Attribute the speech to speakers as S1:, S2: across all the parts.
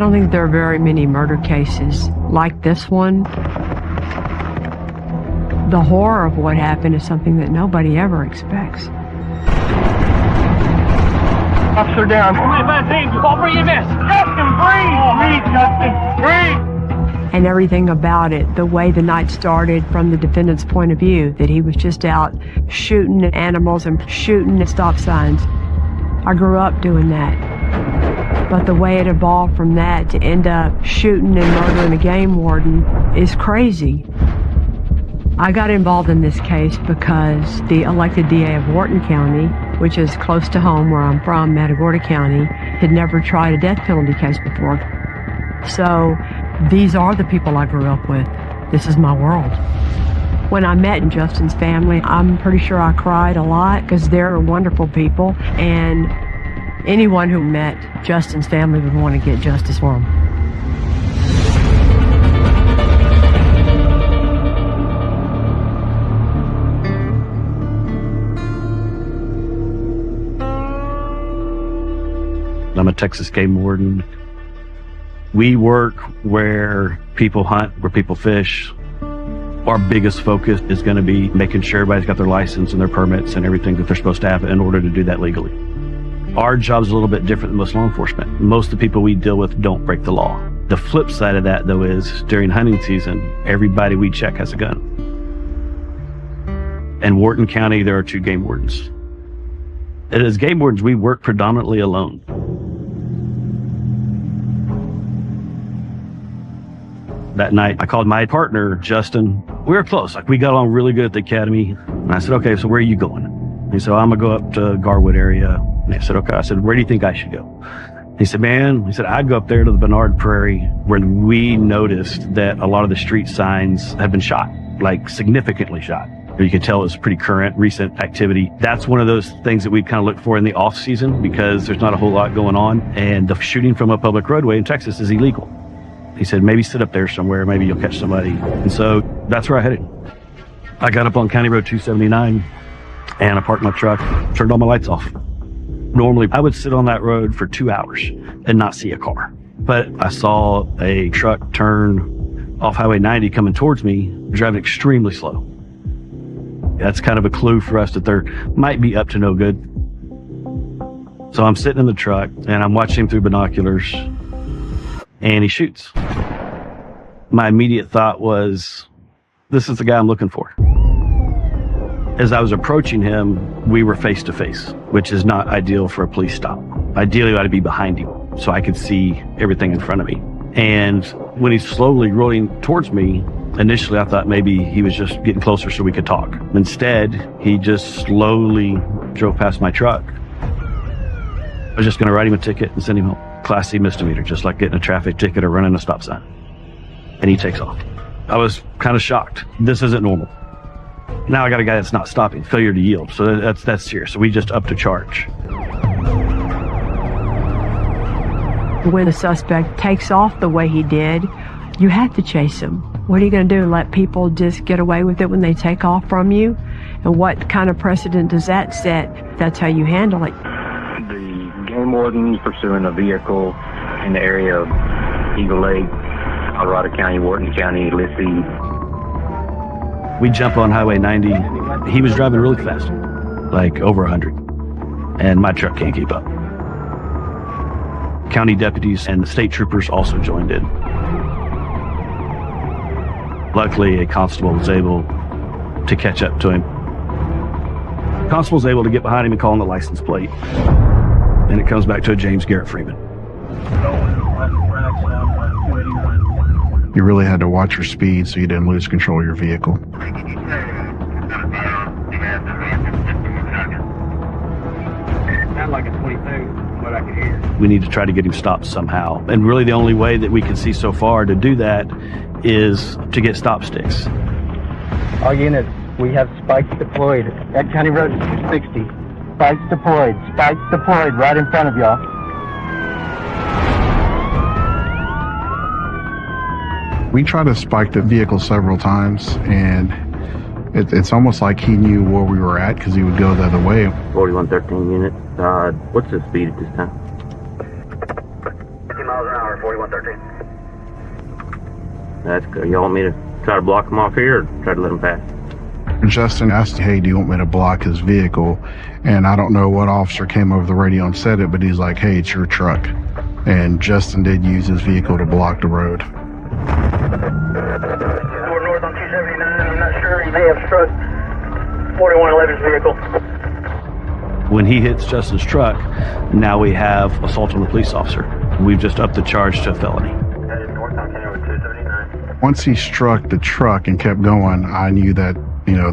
S1: don't think there are very many murder cases like this one. The horror of what happened is something that nobody ever expects.
S2: Officer down. 25 call for EMS. Justin, breathe! Breathe, Justin, breathe!
S1: And everything about it, the way the night started from the defendant's point of view, that he was just out shooting at animals and shooting at stop signs. I grew up doing that. But the way it evolved from that to end up shooting and murdering a game warden is crazy. I got involved in this case because the elected DA of Wharton County, which is close to home where I'm from, Matagorda County, had never tried a death penalty case before. So these are the people I grew up with. This is my world. When I met Justin's family, I'm pretty sure I cried a lot because they're wonderful people, and anyone who met Justin's family would want to get justice for them.
S3: I'm a Texas game warden. We work where people hunt, where people fish. Our biggest focus is going to be making sure everybody's got their license and their permits and everything that they're supposed to have in order to do that legally. Our job's a little bit different than most law enforcement. Most of the people we deal with don't break the law. The flip side of that, though, is during hunting season, everybody we check has a gun. In Wharton County, there are 2 game wardens. And as game wardens, we work predominantly alone. That night, I called my partner, Justin. We were close. We got along really good at the academy. And I said, okay, so where are you going? He said, I'm going to go up to Garwood area. And I said, okay. I said, where do you think I should go? He said, I'd go up there to the Bernard Prairie where we noticed that a lot of the street signs had been shot, significantly shot. You could tell it was pretty current, recent activity. That's one of those things that we kind of look for in the off season because there's not a whole lot going on. And the shooting from a public roadway in Texas is illegal. He said, maybe sit up there somewhere, maybe you'll catch somebody. And so that's where I headed. I got up on County Road 279 and I parked my truck, turned all my lights off. Normally, I would sit on that road for 2 hours and not see a car. But I saw a truck turn off Highway 90 coming towards me, driving extremely slow. That's kind of a clue for us that there might be up to no good. So I'm sitting in the truck and I'm watching him through binoculars. And he shoots. My immediate thought was, this is the guy I'm looking for. As I was approaching him, we were face to face, which is not ideal for a police stop. Ideally, I'd be behind him so I could see everything in front of me. And when he's slowly rolling towards me, initially I thought maybe he was just getting closer so we could talk. Instead, he just slowly drove past my truck. I was just going to write him a ticket and send him home. Class C misdemeanor, just like getting a traffic ticket or running a stop sign. And he takes off. I was kind of shocked. This isn't normal. Now I got a guy that's not stopping, failure to yield. So that's serious. So we just upped a charge.
S1: When the suspect takes off the way he did, you have to chase him. What are you going to do? Let people just get away with it when they take off from you? And what kind of precedent does that set? That's how you handle it.
S4: Game warden pursuing a vehicle in the area of Eagle Lake, Colorado County, Wharton County, Lissy.
S3: We jump on Highway 90. He was driving really fast, over 100. And my truck can't keep up. County deputies and the state troopers also joined in. Luckily, a constable was able to catch up to him. The constable was able to get behind him and call on the license plate. And it comes back to a James Garrett Freeman.
S5: You really had to watch your speed so you didn't lose control of your vehicle.
S2: Sounded like a 22, what I could hear.
S3: We need to try to get him stopped somehow. And really the only way that we can see so far to do that is to get stop sticks.
S6: All units, we have spikes deployed at County Road 260. Spikes deployed right in front of y'all.
S5: We tried to spike the vehicle several times, and it's almost like he knew where we were at because he would go the other way.
S4: 4113 unit. What's the speed at this time?
S2: 50 miles an hour.
S4: 4113. That's good. You want me to try to block him off here or try to let him pass?
S5: Justin asked, hey, do you want me to block his vehicle? And I don't know what officer came over the radio and said it, but he's like, hey, it's your truck. And Justin did use his vehicle to block the road.
S6: We're north on 279. I'm not sure. He may have struck 4111's vehicle.
S3: When he hits Justin's truck, now we have assault on the police officer. We've just upped the charge to a felony.
S6: North on County Road 279.
S5: Once he struck the truck and kept going, I knew that,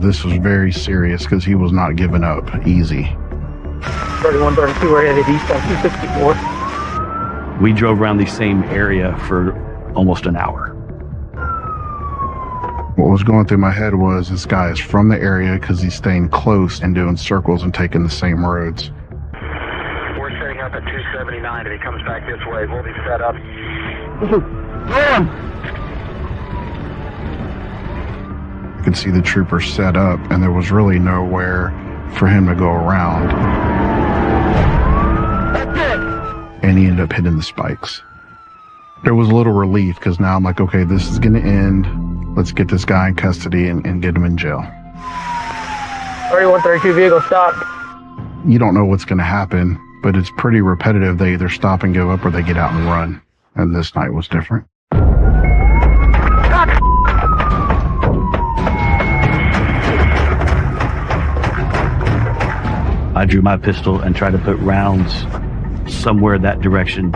S5: this was very serious because he was not giving up easy.
S6: 3132, we're headed east on 264.
S3: We drove around the same area for almost an hour.
S5: What was going through my head was this guy is from the area because he's staying close and doing circles and taking the same roads.
S4: We're setting up at 279. If he comes back this way, we'll be set up.
S5: I could see the troopers set up, and there was really nowhere for him to go around. And he ended up hitting the spikes. There was a little relief because now I'm like, okay, this is going to end. Let's get this guy in custody and get him in jail.
S6: 3132 vehicle stop.
S5: You don't know what's going to happen, but it's pretty repetitive. They either stop and give up or they get out and run. And this night was different.
S3: I drew my pistol and tried to put rounds somewhere that direction.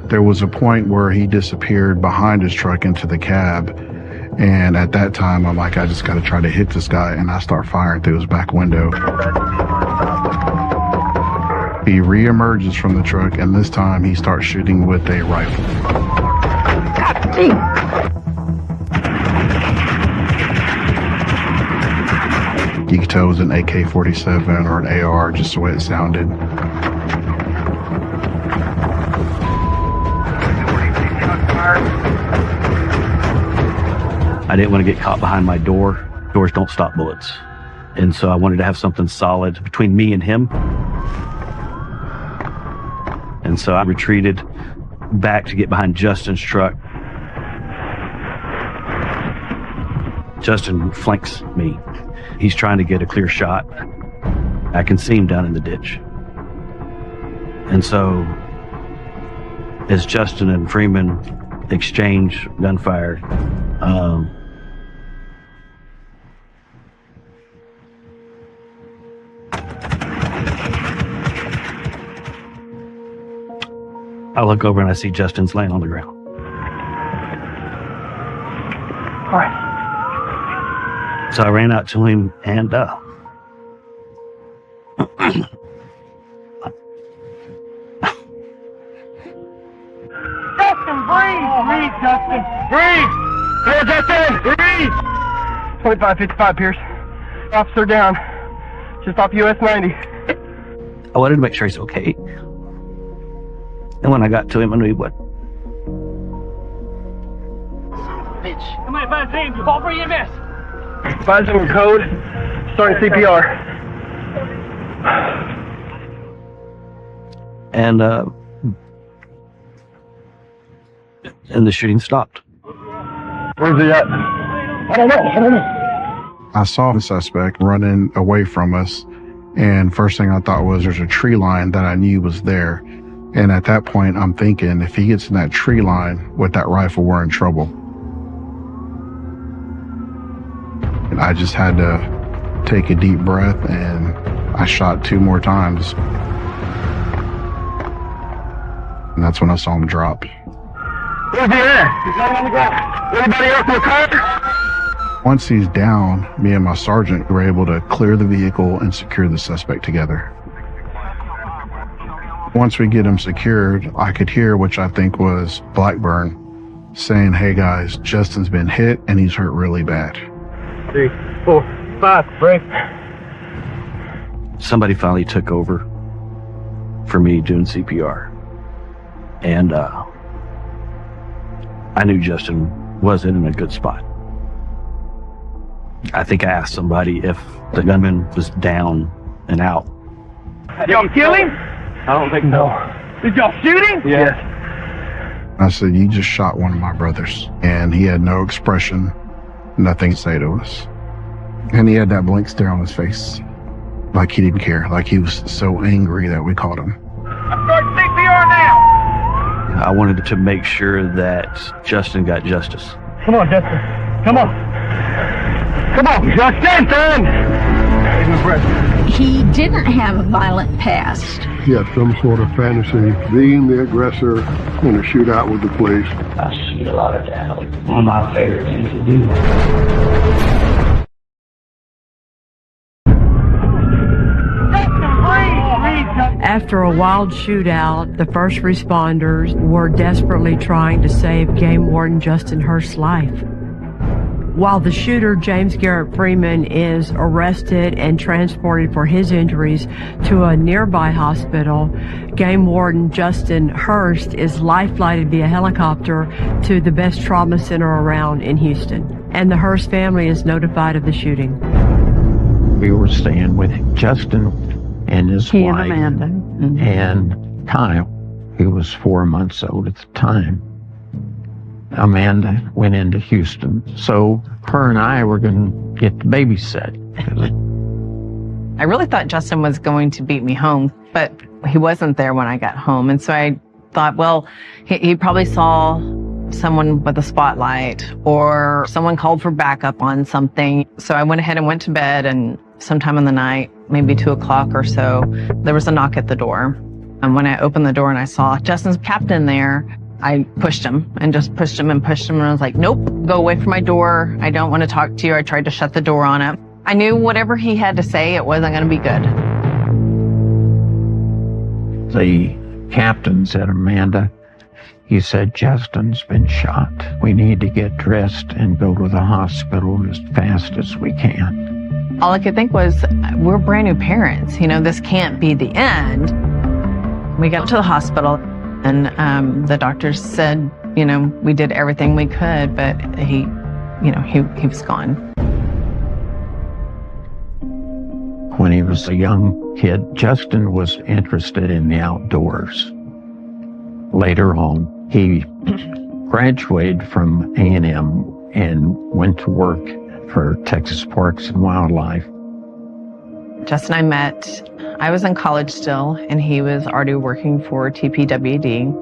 S5: There was a point where he disappeared behind his truck into the cab. And at that time, I'm like, I just got to try to hit this guy. And I start firing through his back window. He reemerges from the truck, and this time he starts shooting with a rifle. You could tell it was an AK-47 or an AR, just the way it sounded.
S3: I didn't want to get caught behind my door. Doors don't stop bullets. And so I wanted to have something solid between me and him. And so I retreated back to get behind Justin's truck. Justin flanks me. He's trying to get a clear shot. I can see him down in the ditch. And so as Justin and Freeman exchange gunfire, I look over and I see Justin's laying on the ground.
S6: All right.
S3: So I ran out to him and
S6: Justin, breathe! Breathe, Justin! Breathe! Hey, Justin! Breathe! 2555 Pierce. Officer down. Just off US 90.
S3: I wanted to make sure he's okay. And when I got to him, I knew he would.
S6: Bitch.
S2: Come on, 5-7, call for EMS.
S6: 5-7 code. Starting CPR.
S3: And the shooting stopped.
S6: Where's he at? I don't know.
S5: I saw the suspect running away from us, and first thing I thought was there's a tree line that I knew was there. And at that point, I'm thinking, if he gets in that tree line with that rifle, we're in trouble. And I just had to take a deep breath, and I shot 2 more times. And that's when I saw him drop.
S6: Where's he at? He's laying on the ground. Anybody else in the car?
S5: Once he's down, me and my sergeant were able to clear the vehicle and secure the suspect together. Once we get him secured, I could hear, which I think was Blackburn, saying, hey guys, Justin's been hit and he's hurt really bad.
S6: 3, 4, 5, break.
S3: Somebody finally took over for me doing CPR. And I knew Justin wasn't in a good spot. I think I asked somebody if the gunman was down and out.
S2: Did y'all kill him?
S6: I don't think so.
S2: Did y'all shoot him?
S6: Yes.
S5: I said, you just shot one of my brothers. And he had no expression, nothing to say to us. And he had that blank stare on his face. Like he didn't care. Like he was so angry that we caught him.
S2: I'm starting CPR now.
S3: I wanted to make sure that Justin got justice.
S2: Come on, Justin. Come on. Come on, Justin, son. Here's my brother.
S7: He didn't have a violent past.
S8: He had some sort of fantasy being the aggressor in a shootout with the police.
S9: I shoot a lot of down. One of my favorite things to do.
S1: After a wild shootout, the first responders were desperately trying to save Game Warden Justin Hurst's life. While the shooter, James Garrett Freeman, is arrested and transported for his injuries to a nearby hospital, Game Warden Justin Hurst is life-flighted via helicopter to the best trauma center around in Houston, and the Hurst family is notified of the shooting.
S10: We were staying with Justin and his
S7: He
S10: wife
S7: and Amanda.
S10: and Kyle, who was 4 months old at the time. Amanda went into Houston, so her and I were going to get the babysit.
S11: I really thought Justin was going to beat me home, but he wasn't there when I got home. And so I thought, well, he probably saw someone with a spotlight or someone called for backup on something. So I went ahead and went to bed, and sometime in the night, maybe 2 o'clock or so, there was a knock at the door. And when I opened the door and I saw Justin's captain there, I pushed him and just pushed him and pushed him. And I was like, nope, go away from my door. I don't want to talk to you. I tried to shut the door on him. I knew whatever he had to say, it wasn't going to be good.
S10: The captain said, Amanda, he said, Justin's been shot. We need to get dressed and go to the hospital as fast as we can.
S11: All I could think was, we're brand new parents. You know, this can't be the end. We got to the hospital. And the doctors said, you know, we did everything we could, but he was gone.
S10: When he was a young kid, Justin was interested in the outdoors. Later on, he graduated from A&M and went to work for Texas Parks and Wildlife.
S11: Justin and I met. I was in college still, and he was already working for TPWD.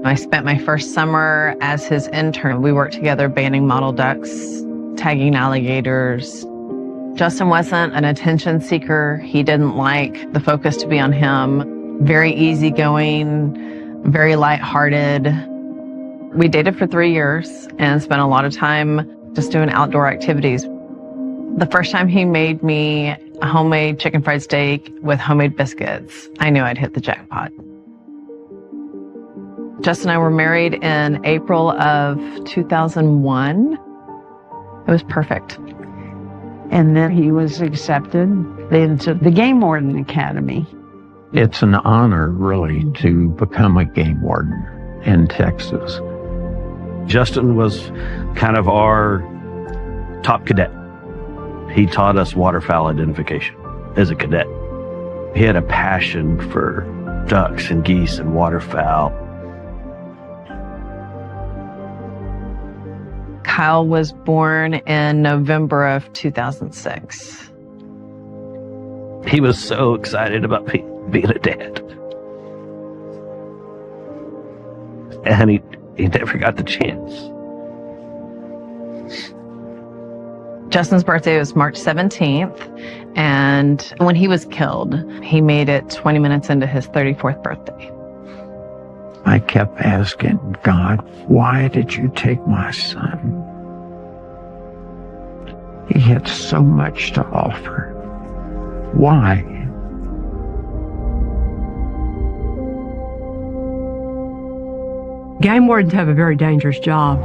S11: I spent my first summer as his intern. We worked together banding model ducks, tagging alligators. Justin wasn't an attention seeker. He didn't like the focus to be on him. Very easygoing, very lighthearted. We dated for 3 years and spent a lot of time just doing outdoor activities. The first time he made me a homemade chicken fried steak with homemade biscuits, I knew I'd hit the jackpot. Justin and I were married in April of 2001. It was perfect.
S7: And then he was accepted into the Game Warden Academy.
S10: It's an honor, really, to become a game warden in Texas.
S3: Justin was kind of our top cadet. He taught us waterfowl identification as a cadet. He had a passion for ducks and geese and waterfowl.
S11: Kyle was born in November of 2006.
S3: He was so excited about being a dad. And he never got the chance.
S11: Justin's birthday was March 17th, and when he was killed, he made it 20 minutes into his 34th birthday.
S10: I kept asking God, why did you take my son? He had so much to offer. Why?
S1: Game wardens have a very dangerous job.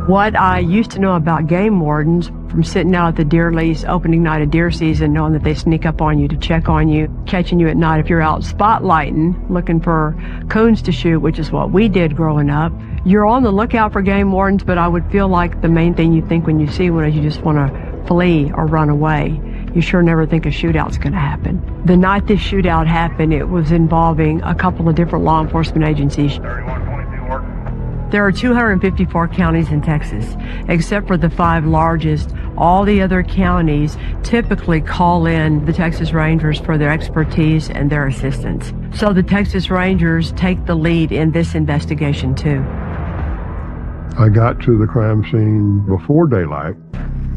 S1: What I used to know about game wardens from sitting out at the deer lease opening night of deer season, knowing that they sneak up on you to check on you, catching you at night if you're out spotlighting, looking for coons to shoot, which is what we did growing up. You're on the lookout for game wardens, but I would feel like the main thing you think when you see one is you just want to flee or run away. You sure never think a shootout's going to happen. The night this shootout happened, it was involving a couple of different law enforcement agencies. There are 254 counties in Texas. Except for the 5 largest, all the other counties typically call in the Texas Rangers for their expertise and their assistance. So the Texas Rangers take the lead in this investigation too.
S8: I got to the crime scene before daylight,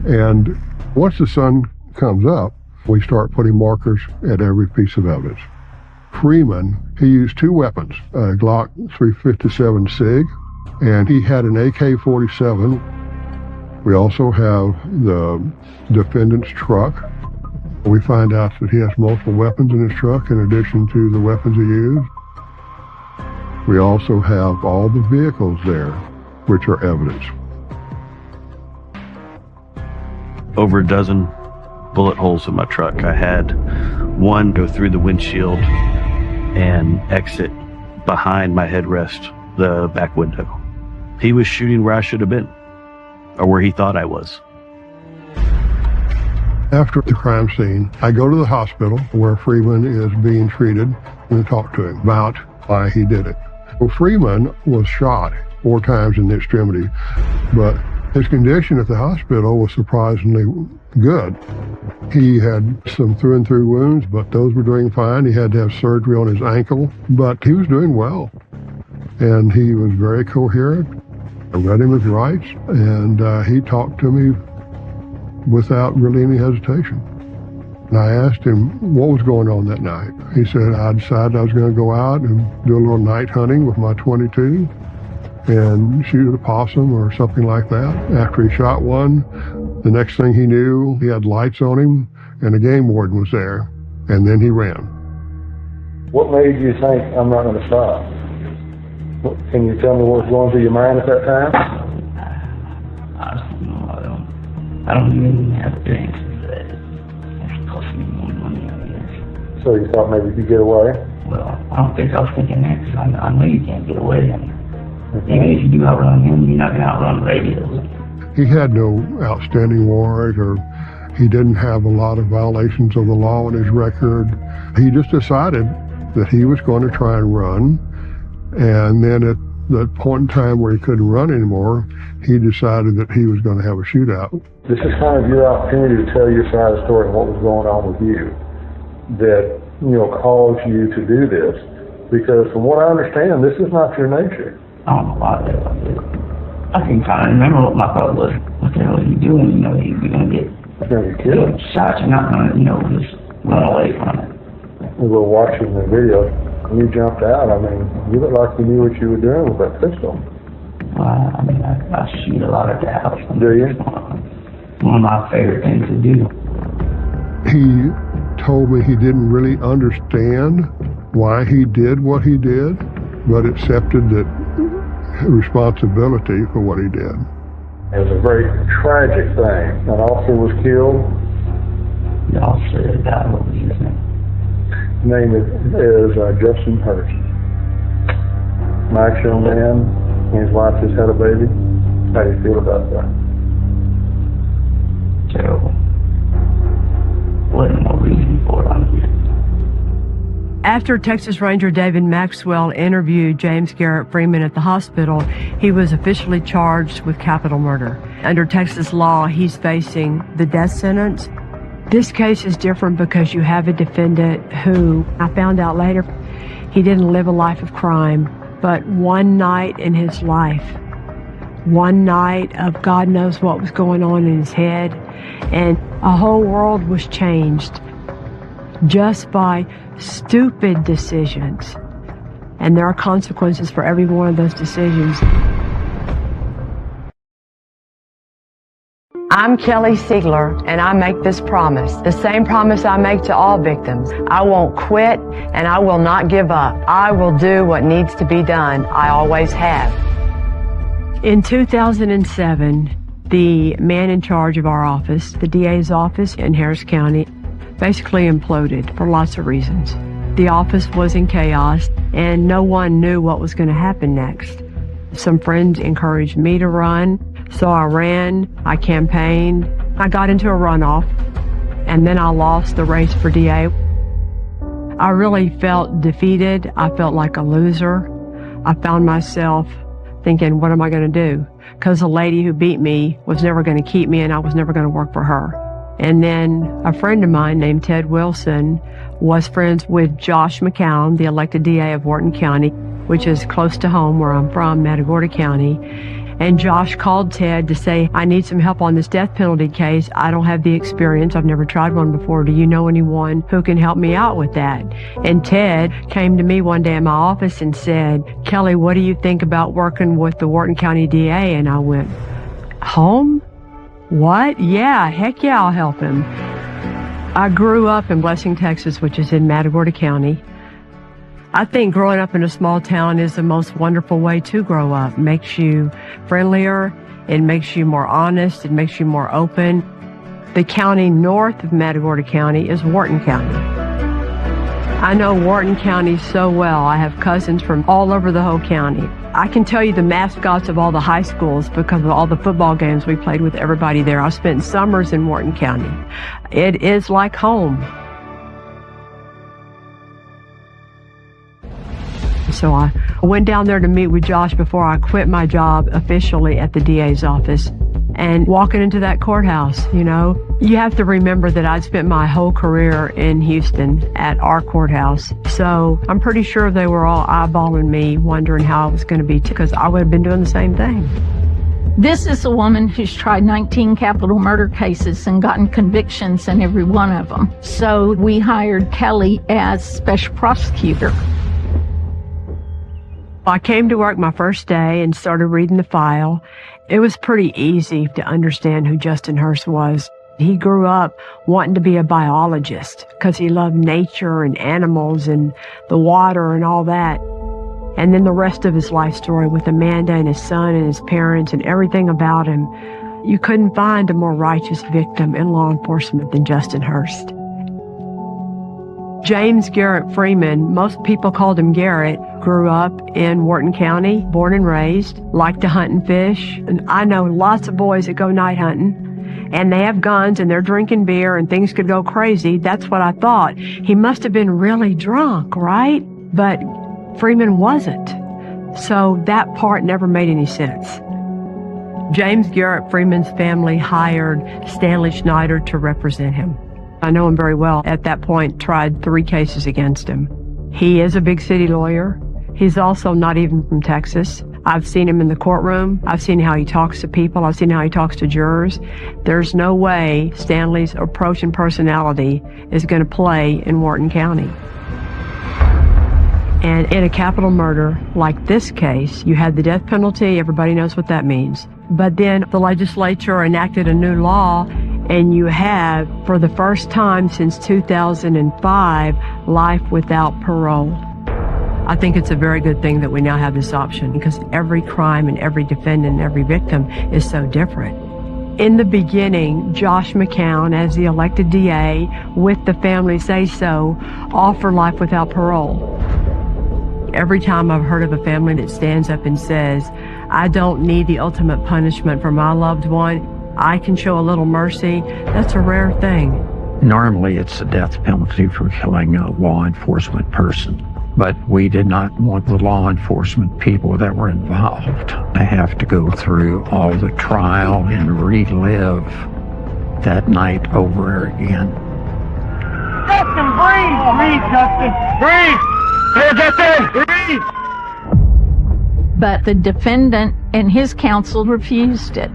S8: and once the sun comes up, we start putting markers at every piece of evidence. Freeman, he used 2 weapons, a Glock 357 SIG, and he had an AK-47. We also have the defendant's truck. We find out that he has multiple weapons in his truck in addition to the weapons he used. We also have all the vehicles there, which are evidence.
S3: Over a dozen bullet holes in my truck. I had one go through the windshield and exit behind my headrest, the back window. He was shooting where I should have been, or where he thought I was.
S8: After the crime scene, I go to the hospital where Freeman is being treated and talk to him about why he did it. Well, Freeman was shot 4 times in the extremity, but his condition at the hospital was surprisingly good. He had some through and through wounds, but those were doing fine. He had to have surgery on his ankle, but he was doing well. And he was very coherent. I read him his rights, and he talked to me without really any hesitation. And I asked him what was going on that night. He said, I decided I was going to go out and do a little night hunting with my .22 and shoot a possum or something like that. After he shot one, the next thing he knew, he had lights on him and a game warden was there, and then he ran.
S12: What made you think I'm not going to stop? Can you tell me what was going through your mind at that time?
S9: I don't know. I don't even have the answer to that. It's costing me more money, I guess.
S12: So you thought maybe you could get away?
S9: Well, I don't think I was thinking that, because I know you can't get away. I mean, even if you do outrun him, you're not going to outrun the radios.
S8: He had no outstanding warrant, or he didn't have a lot of violations of the law on his record. He just decided that he was going to try and run. And then at the point in time where he couldn't run anymore, he decided that he was going to have a shootout.
S12: This is kind of your opportunity to tell your side of the story and what was going on with you that, caused you to do this. Because from what I understand, this is not your nature.
S9: I don't know why that was. I can kind of remember what my thought was. What the hell are you doing? You're going to get killed. Shot. You're not going to, just run away from it.
S12: We were watching the video. When you jumped out, you looked like you knew what you were doing with that pistol.
S9: I shoot a lot of cows.
S12: Do you?
S9: One of my favorite things to do.
S8: He told me he didn't really understand why he did what he did, but accepted that responsibility for what he did.
S12: It was a very tragic thing. An officer was killed.
S9: The officer died over his name.
S12: His name is Justin Hurst. Nice young man. His wife just had a baby. How do you feel about that?
S9: Terrible. Wasn't no reason for it, honestly.
S1: After Texas Ranger David Maxwell interviewed James Garrett Freeman at the hospital, he was officially charged with capital murder. Under Texas law, he's facing the death sentence. This case is different because you have a defendant who, I found out later, he didn't live a life of crime, but one night in his life, one night of God knows what was going on in his head, and a whole world was changed just by stupid decisions. And there are consequences for every one of those decisions. I'm Kelly Siegler, and I make this promise, the same promise I make to all victims. I won't quit, and I will not give up. I will do what needs to be done. I always have. In 2007, the man in charge of our office, the DA's office in Harris County, basically imploded for lots of reasons. The office was in chaos, and no one knew what was going to happen next. Some friends encouraged me to run, so I ran, I campaigned, I got into a runoff, and then I lost the race for DA. I really felt defeated. I felt like a loser. I found myself thinking, what am I going to do? Because the lady who beat me was never going to keep me, and I was never going to work for her. And then a friend of mine named Ted Wilson was friends with Josh McCown, the elected DA of Wharton County, which is close to home where I'm from, Matagorda County. And Josh called Ted to say, I need some help on this death penalty case. I don't have the experience. I've never tried one before. Do you know anyone who can help me out with that? And Ted came to me one day in my office and said, Kelly, what do you think about working with the Wharton County DA? And I went, home? What? Yeah, heck yeah, I'll help him. I grew up in Blessing, Texas, which is in Matagorda County. I think growing up in a small town is the most wonderful way to grow up. It makes you friendlier, it makes you more honest, it makes you more open. The county north of Matagorda County is Wharton County. I know Wharton County so well. I have cousins from all over the whole county. I can tell you the mascots of all the high schools because of all the football games we played with everybody there. I spent summers in Wharton County. It is like home. So I went down there to meet with Josh before I quit my job officially at the DA's office. And walking into that courthouse, you know, you have to remember that I'd spent my whole career in Houston at our courthouse. So I'm pretty sure they were all eyeballing me, wondering how I was going to be, because I would have been doing the same thing.
S13: This is a woman who's tried 19 capital murder cases and gotten convictions in every one of them. So we hired Kelly as special prosecutor.
S1: I came to work my first day and started reading the file. It was pretty easy to understand who Justin Hurst was. He grew up wanting to be a biologist because he loved nature and animals and the water and all that. And then the rest of his life story with Amanda and his son and his parents and everything about him. You couldn't find a more righteous victim in law enforcement than Justin Hurst. James Garrett Freeman, most people called him Garrett, grew up in Wharton County, born and raised, liked to hunt and fish. And I know lots of boys that go night hunting, and they have guns and they're drinking beer and things could go crazy. That's what I thought. He must have been really drunk, right? But Freeman wasn't. So that part never made any sense. James Garrett Freeman's family hired Stanley Schneider to represent him. I know him very well. At that point, tried 3 cases against him. He is a big city lawyer. He's also not even from Texas. I've seen him in the courtroom. I've seen how he talks to people. I've seen how he talks to jurors. There's no way Stanley's approach and personality is going to play in Wharton County. And in a capital murder like this case, you had the death penalty. Everybody knows what that means. But then the legislature enacted a new law, and you have, for the first time since 2005, life without parole. I think it's a very good thing that we now have this option, because every crime and every defendant and every victim is so different. In the beginning, Josh McCown, as the elected DA, with the family say-so, offered life without parole. Every time I've heard of a family that stands up and says, I don't need the ultimate punishment for my loved one, I can show a little mercy, that's a rare thing.
S10: Normally it's a death penalty for killing a law enforcement person, but we did not want the law enforcement people that were involved to have to go through all the trial and relive that night over again.
S6: Justin, breathe! Breathe, Justin! Breathe! Hey, Justin! Breathe!
S13: But the defendant and his counsel refused it.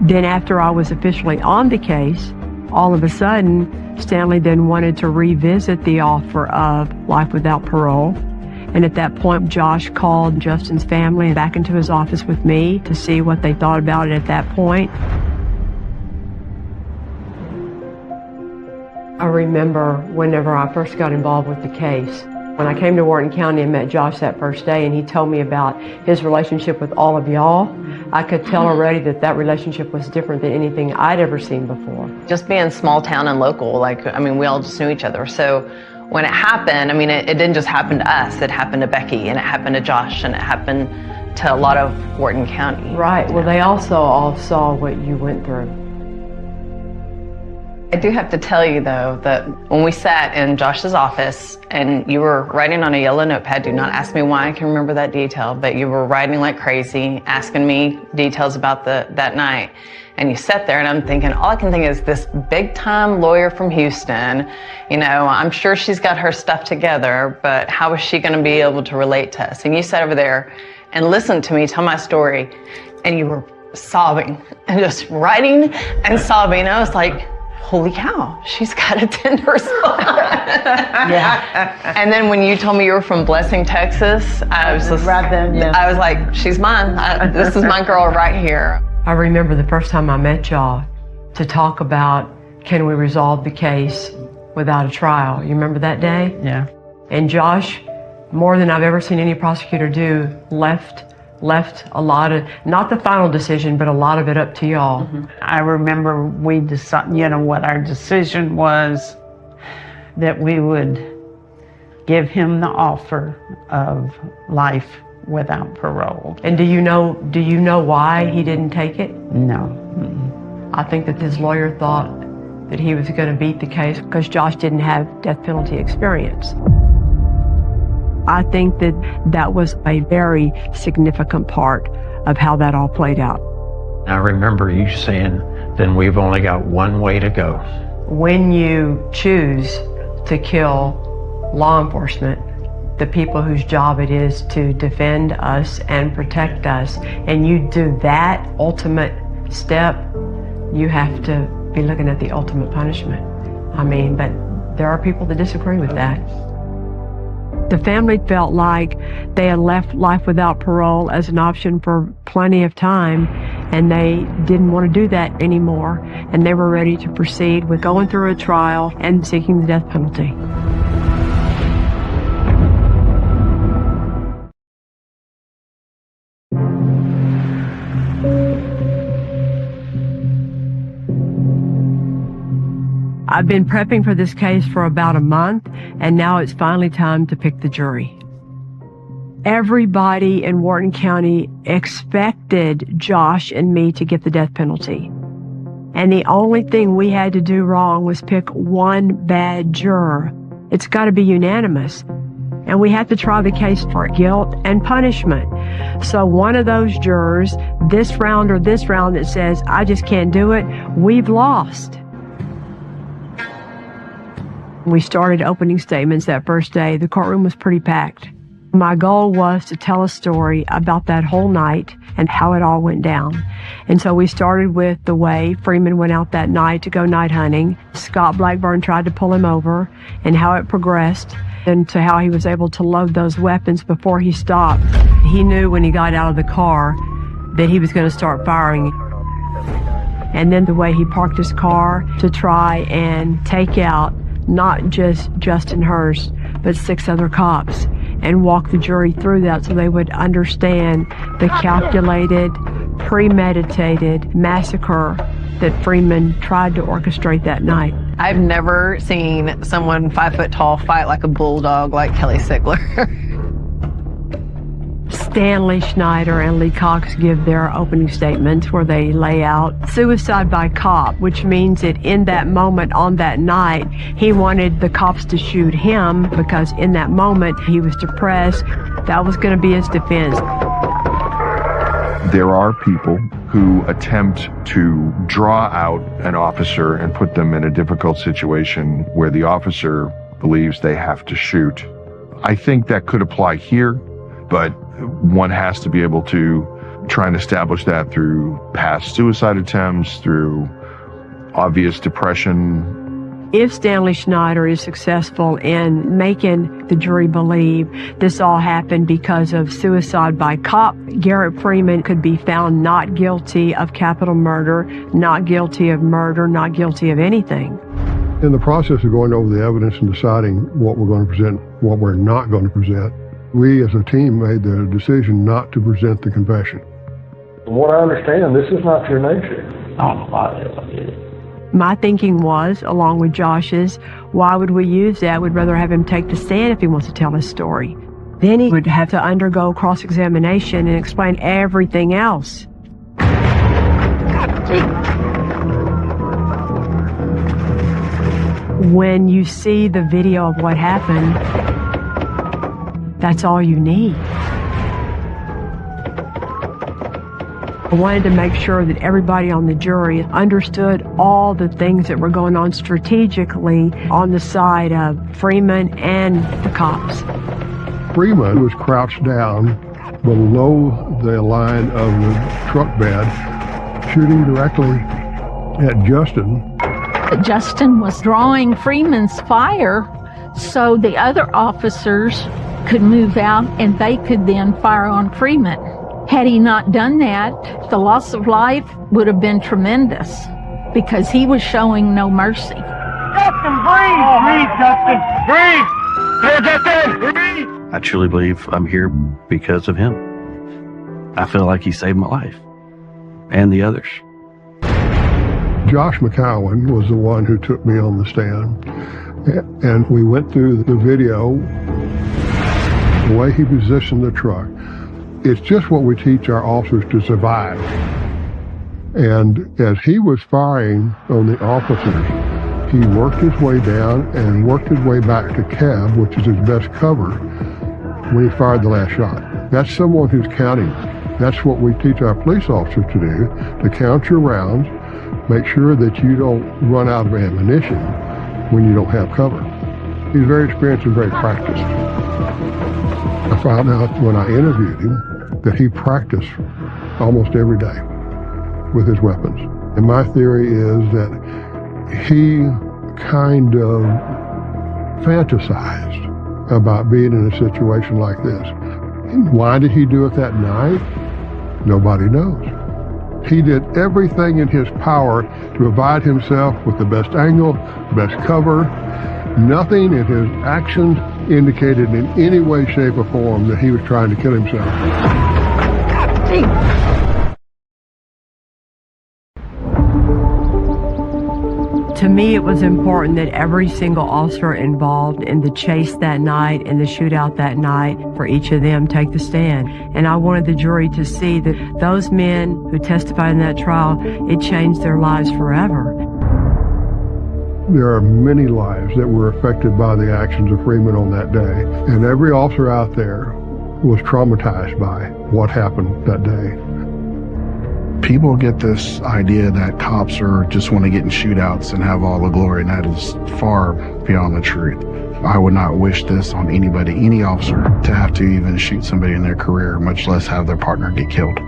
S1: Then after I was officially on the case, all of a sudden, Stanley then wanted to revisit the offer of life without parole. And at that point, Josh called Justin's family back into his office with me to see what they thought about it at that point. I remember whenever I first got involved with the case, When I came to Wharton County and met Josh that first day and he told me about his relationship with all of y'all, I could tell already that that relationship was different than anything I'd ever seen before.
S11: Just being small town and local, we all just knew each other. So when it happened, it didn't just happen to us. It happened to Becky, and it happened to Josh, and it happened to a lot of Wharton County.
S1: Right. Well, they also all saw what you went through.
S11: I do have to tell you, though, that when we sat in Josh's office and you were writing on a yellow notepad, do not ask me why I can remember that detail, but you were writing like crazy, asking me details about that night. And you sat there and I'm thinking, all I can think is this big time lawyer from Houston, I'm sure she's got her stuff together, but how is she going to be able to relate to us? And you sat over there and listened to me tell my story, and you were sobbing and just writing and sobbing. I was like, holy cow, she's got a tender spot.
S7: Yeah.
S11: And then when you told me you were from Blessing, Texas, I was just,
S7: right then, yeah.
S11: I was like, she's mine. This is my girl right here.
S1: I remember the first time I met y'all to talk about, can we resolve the case without a trial? You remember that day?
S7: Yeah.
S1: And Josh, more than I've ever seen any prosecutor do, left a lot of, not the final decision, but a lot of it up to y'all.
S7: Mm-hmm. I remember we decided, what our decision was, that we would give him the offer of life without parole.
S1: And do you know why he didn't take it?
S7: No.
S1: Mm-mm. I think that his lawyer thought that he was going to beat the case because Josh didn't have death penalty experience. I think that was a very significant part of how that all played out.
S10: I remember you saying, then we've only got one way to go.
S1: When you choose to kill law enforcement, the people whose job it is to defend us and protect us, and you do that ultimate step, you have to be looking at the ultimate punishment. But there are people that disagree with that. The family felt like they had left life without parole as an option for plenty of time, and they didn't want to do that anymore, and they were ready to proceed with going through a trial and seeking the death penalty. I've been prepping for this case for about a month, and now it's finally time to pick the jury. Everybody in Wharton County expected Josh and me to get the death penalty. And the only thing we had to do wrong was pick one bad juror. It's got to be unanimous. And we have to try the case for guilt and punishment. So one of those jurors, this round or this round, that says, I just can't do it, we've lost. We started opening statements that first day. The courtroom was pretty packed. My goal was to tell a story about that whole night and how it all went down. And so we started with the way Freeman went out that night to go night hunting. Scott Blackburn tried to pull him over, and how it progressed, and to how he was able to load those weapons before he stopped. He knew when he got out of the car that he was going to start firing. And then the way he parked his car to try and take out not just Justin Hurst, but 6 other cops, and walk the jury through that so they would understand the calculated, premeditated massacre that Freeman tried to orchestrate that night.
S11: I've never seen someone 5 foot tall fight like a bulldog like Kelly Siegler.
S1: Stanley Schneider and Lee Cox give their opening statements where they lay out suicide by cop, which means that in that moment on that night, he wanted the cops to shoot him because in that moment he was depressed. That was going to be his defense.
S14: There are people who attempt to draw out an officer and put them in a difficult situation where the officer believes they have to shoot. I think that could apply here, but one has to be able to try and establish that through past suicide attempts, through obvious depression.
S1: If Stanley Schneider is successful in making the jury believe this all happened because of suicide by cop, Garrett Freeman could be found not guilty of capital murder, not guilty of murder, not guilty of anything.
S8: In the process of going over the evidence and deciding what we're going to present, what we're not going to present, we as a team made the decision not to present the confession.
S12: From what I understand, this is not your nature.
S9: I don't know why the hell I did it.
S1: My thinking was, along with Josh's, why would we use that? We'd rather have him take the stand if he wants to tell his story. Then he would have to undergo cross-examination and explain everything else. When you see the video of what happened, that's all you need. I wanted to make sure that everybody on the jury understood all the things that were going on strategically on the side of Freeman and the cops.
S8: Freeman was crouched down below the line of the truck bed, shooting directly at Justin.
S13: Justin was drawing Freeman's fire so the other officers could move out and they could then fire on Freeman. Had he not done that, the loss of life would have been tremendous because he was showing no mercy.
S6: Justin, breathe! Breathe, Justin! Breathe! Hey, Justin! Breathe!
S3: I truly believe I'm here because of him. I feel like he saved my life and the others.
S8: Josh McCowan was the one who took me on the stand, and we went through the video, the way he positioned the truck. It's just what we teach our officers to survive. And as he was firing on the officers, he worked his way down and worked his way back to cab, which is his best cover, when he fired the last shot. That's someone who's counting. That's what we teach our police officers to do, to count your rounds, make sure that you don't run out of ammunition when you don't have cover. He's very experienced and very practiced. I found out when I interviewed him that he practiced almost every day with his weapons. And my theory is that he kind of fantasized about being in a situation like this. And why did he do it that night? Nobody knows. He did everything in his power to provide himself with the best angle, best cover. Nothing in his actions indicated in any way, shape, or form that he was trying to kill himself.
S1: To me, it was important that every single officer involved in the chase that night and the shootout that night, for each of them, take the stand. And I wanted the jury to see that those men who testified in that trial, it changed their lives forever.
S8: There are many lives that were affected by the actions of Freeman on that day. And every officer out there was traumatized by what happened that day.
S5: People get this idea that cops are just want to get in shootouts and have all the glory, and that is far beyond the truth. I would not wish this on anybody, any officer, to have to even shoot somebody in their career, much less have their partner get killed.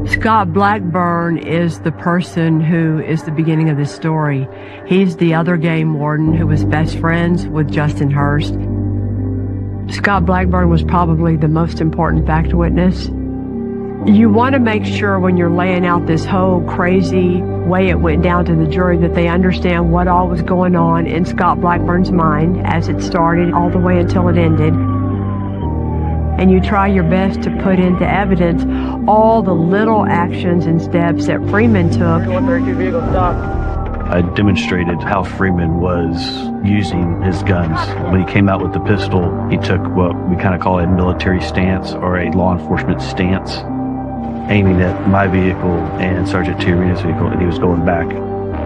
S1: Scott Blackburn is the person who is the beginning of this story. He's the other game warden who was best friends with Justin Hurst. Scott Blackburn was probably the most important fact witness. You want to make sure when you're laying out this whole crazy way it went down to the jury that they understand what all was going on in Scott Blackburn's mind as it started all the way until it ended. And you try your best to put into evidence all the little actions and steps that Freeman took.
S3: I demonstrated how Freeman was using his guns. When he came out with the pistol, he took what we kind of call a military stance or a law enforcement stance, aiming at my vehicle and Sergeant Tierney's vehicle, and he was going back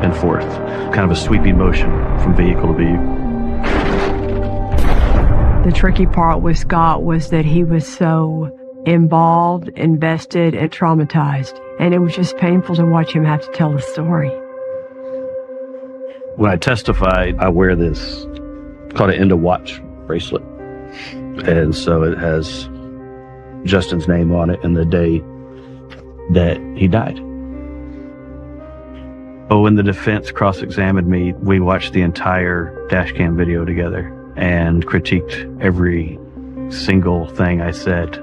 S3: and forth, kind of a sweeping motion from vehicle to vehicle.
S1: The tricky part with Scott was that he was so involved, invested, and traumatized, and it was just painful to watch him have to tell the story.
S3: When I testify, I wear this called an end of watch bracelet. And so it has Justin's name on it and the day that he died. But when the defense cross-examined me, we watched the entire dash cam video together and critiqued every single thing I said.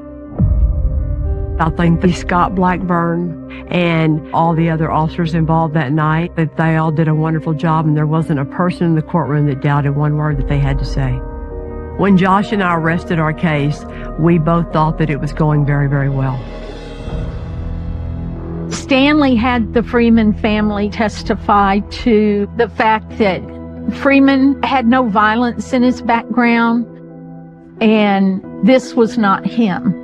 S1: I think the Scott Blackburn and all the other officers involved that night, that they all did a wonderful job, and there wasn't a person in the courtroom that doubted one word that they had to say. When Josh and I rested our case, we both thought that it was going very, very well.
S13: Stanley had the Freeman family testify to the fact that Freeman had no violence in his background, and this was not him.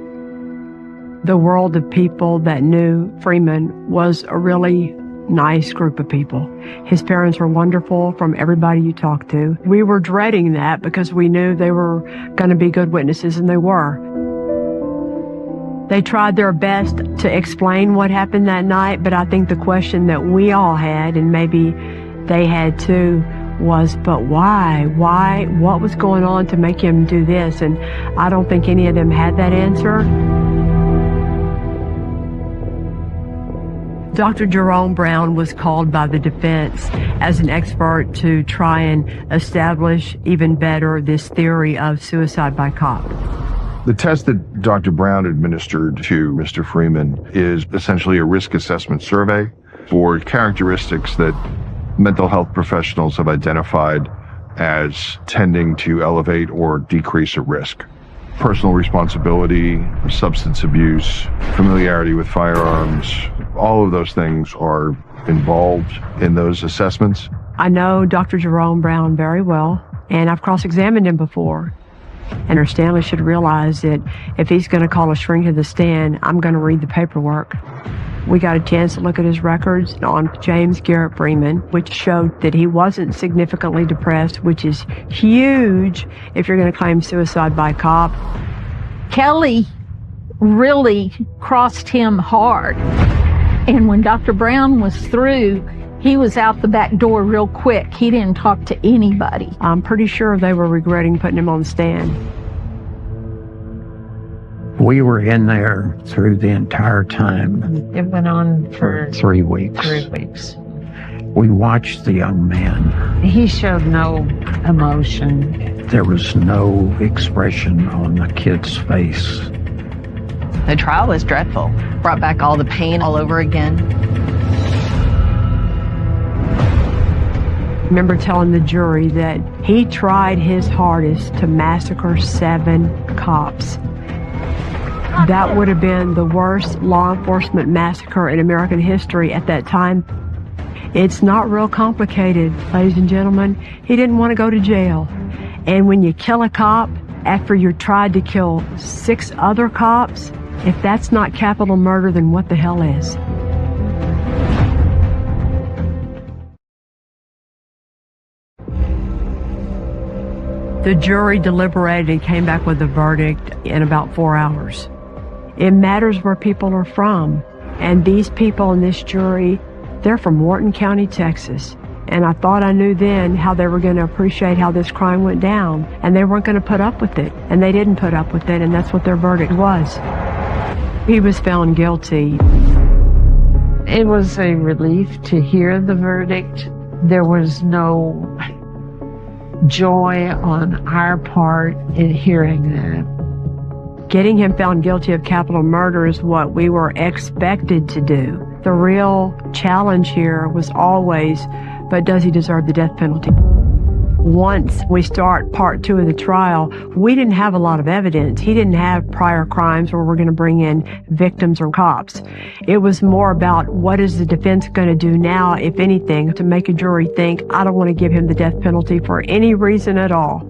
S1: The world of people that knew Freeman was a really nice group of people. His parents were wonderful from everybody you talked to. We were dreading that because we knew they were going to be good witnesses, and they were. They tried their best to explain what happened that night, but I think the question that we all had, and maybe they had too, was, but why? Why? What was going on to make him do this? And I don't think any of them had that answer. Dr. Jerome Brown was called by the defense as an expert to try and establish even better this theory of suicide by cop.
S14: The test that Dr. Brown administered to Mr. Freeman is essentially a risk assessment survey for characteristics that mental health professionals have identified as tending to elevate or decrease a risk. Personal responsibility, substance abuse, familiarity with firearms, all of those things are involved in those assessments.
S1: I know Dr. Jerome Brown very well, and I've cross-examined him before. And Stanley should realize that if he's going to call a shrink to the stand, I'm going to read the paperwork. We got a chance to look at his records on James Garrett Freeman, which showed that he wasn't significantly depressed, which is huge if you're going to claim suicide by cop.
S13: Kelly really crossed him hard. And when Dr. Brown was through, he was out the back door real quick. He didn't talk to anybody.
S1: I'm pretty sure they were regretting putting him on the stand.
S10: We were in there through the entire time.
S7: It went on for
S10: 3 weeks.
S7: 3 weeks.
S10: We watched the young man.
S7: He showed no emotion.
S10: There was no expression on the kid's face.
S11: The trial was dreadful. Brought back all the pain all over again.
S1: I remember telling the jury that he tried his hardest to massacre 7 cops. That would have been the worst law enforcement massacre in American history at that time. It's not real complicated, ladies and gentlemen. He didn't want to go to jail. And when you kill a cop after you tried to kill 6 other cops, if that's not capital murder, then what the hell is? The jury deliberated and came back with a verdict in about 4 hours. It matters where people are from. And these people in this jury, they're from Wharton County, Texas. And I thought I knew then how they were going to appreciate how this crime went down. And they weren't going to put up with it. And they didn't put up with it, and that's what their verdict was. He was found guilty.
S7: It was a relief to hear the verdict. There was no joy on our part in hearing that.
S1: Getting him found guilty of capital murder is what we were expected to do. The real challenge here was always, but does he deserve the death penalty? Once we start part 2 of the trial, we didn't have a lot of evidence. He didn't have prior crimes where we're going to bring in victims or cops. It was more about what is the defense going to do now, if anything, to make a jury think, I don't want to give him the death penalty for any reason at all.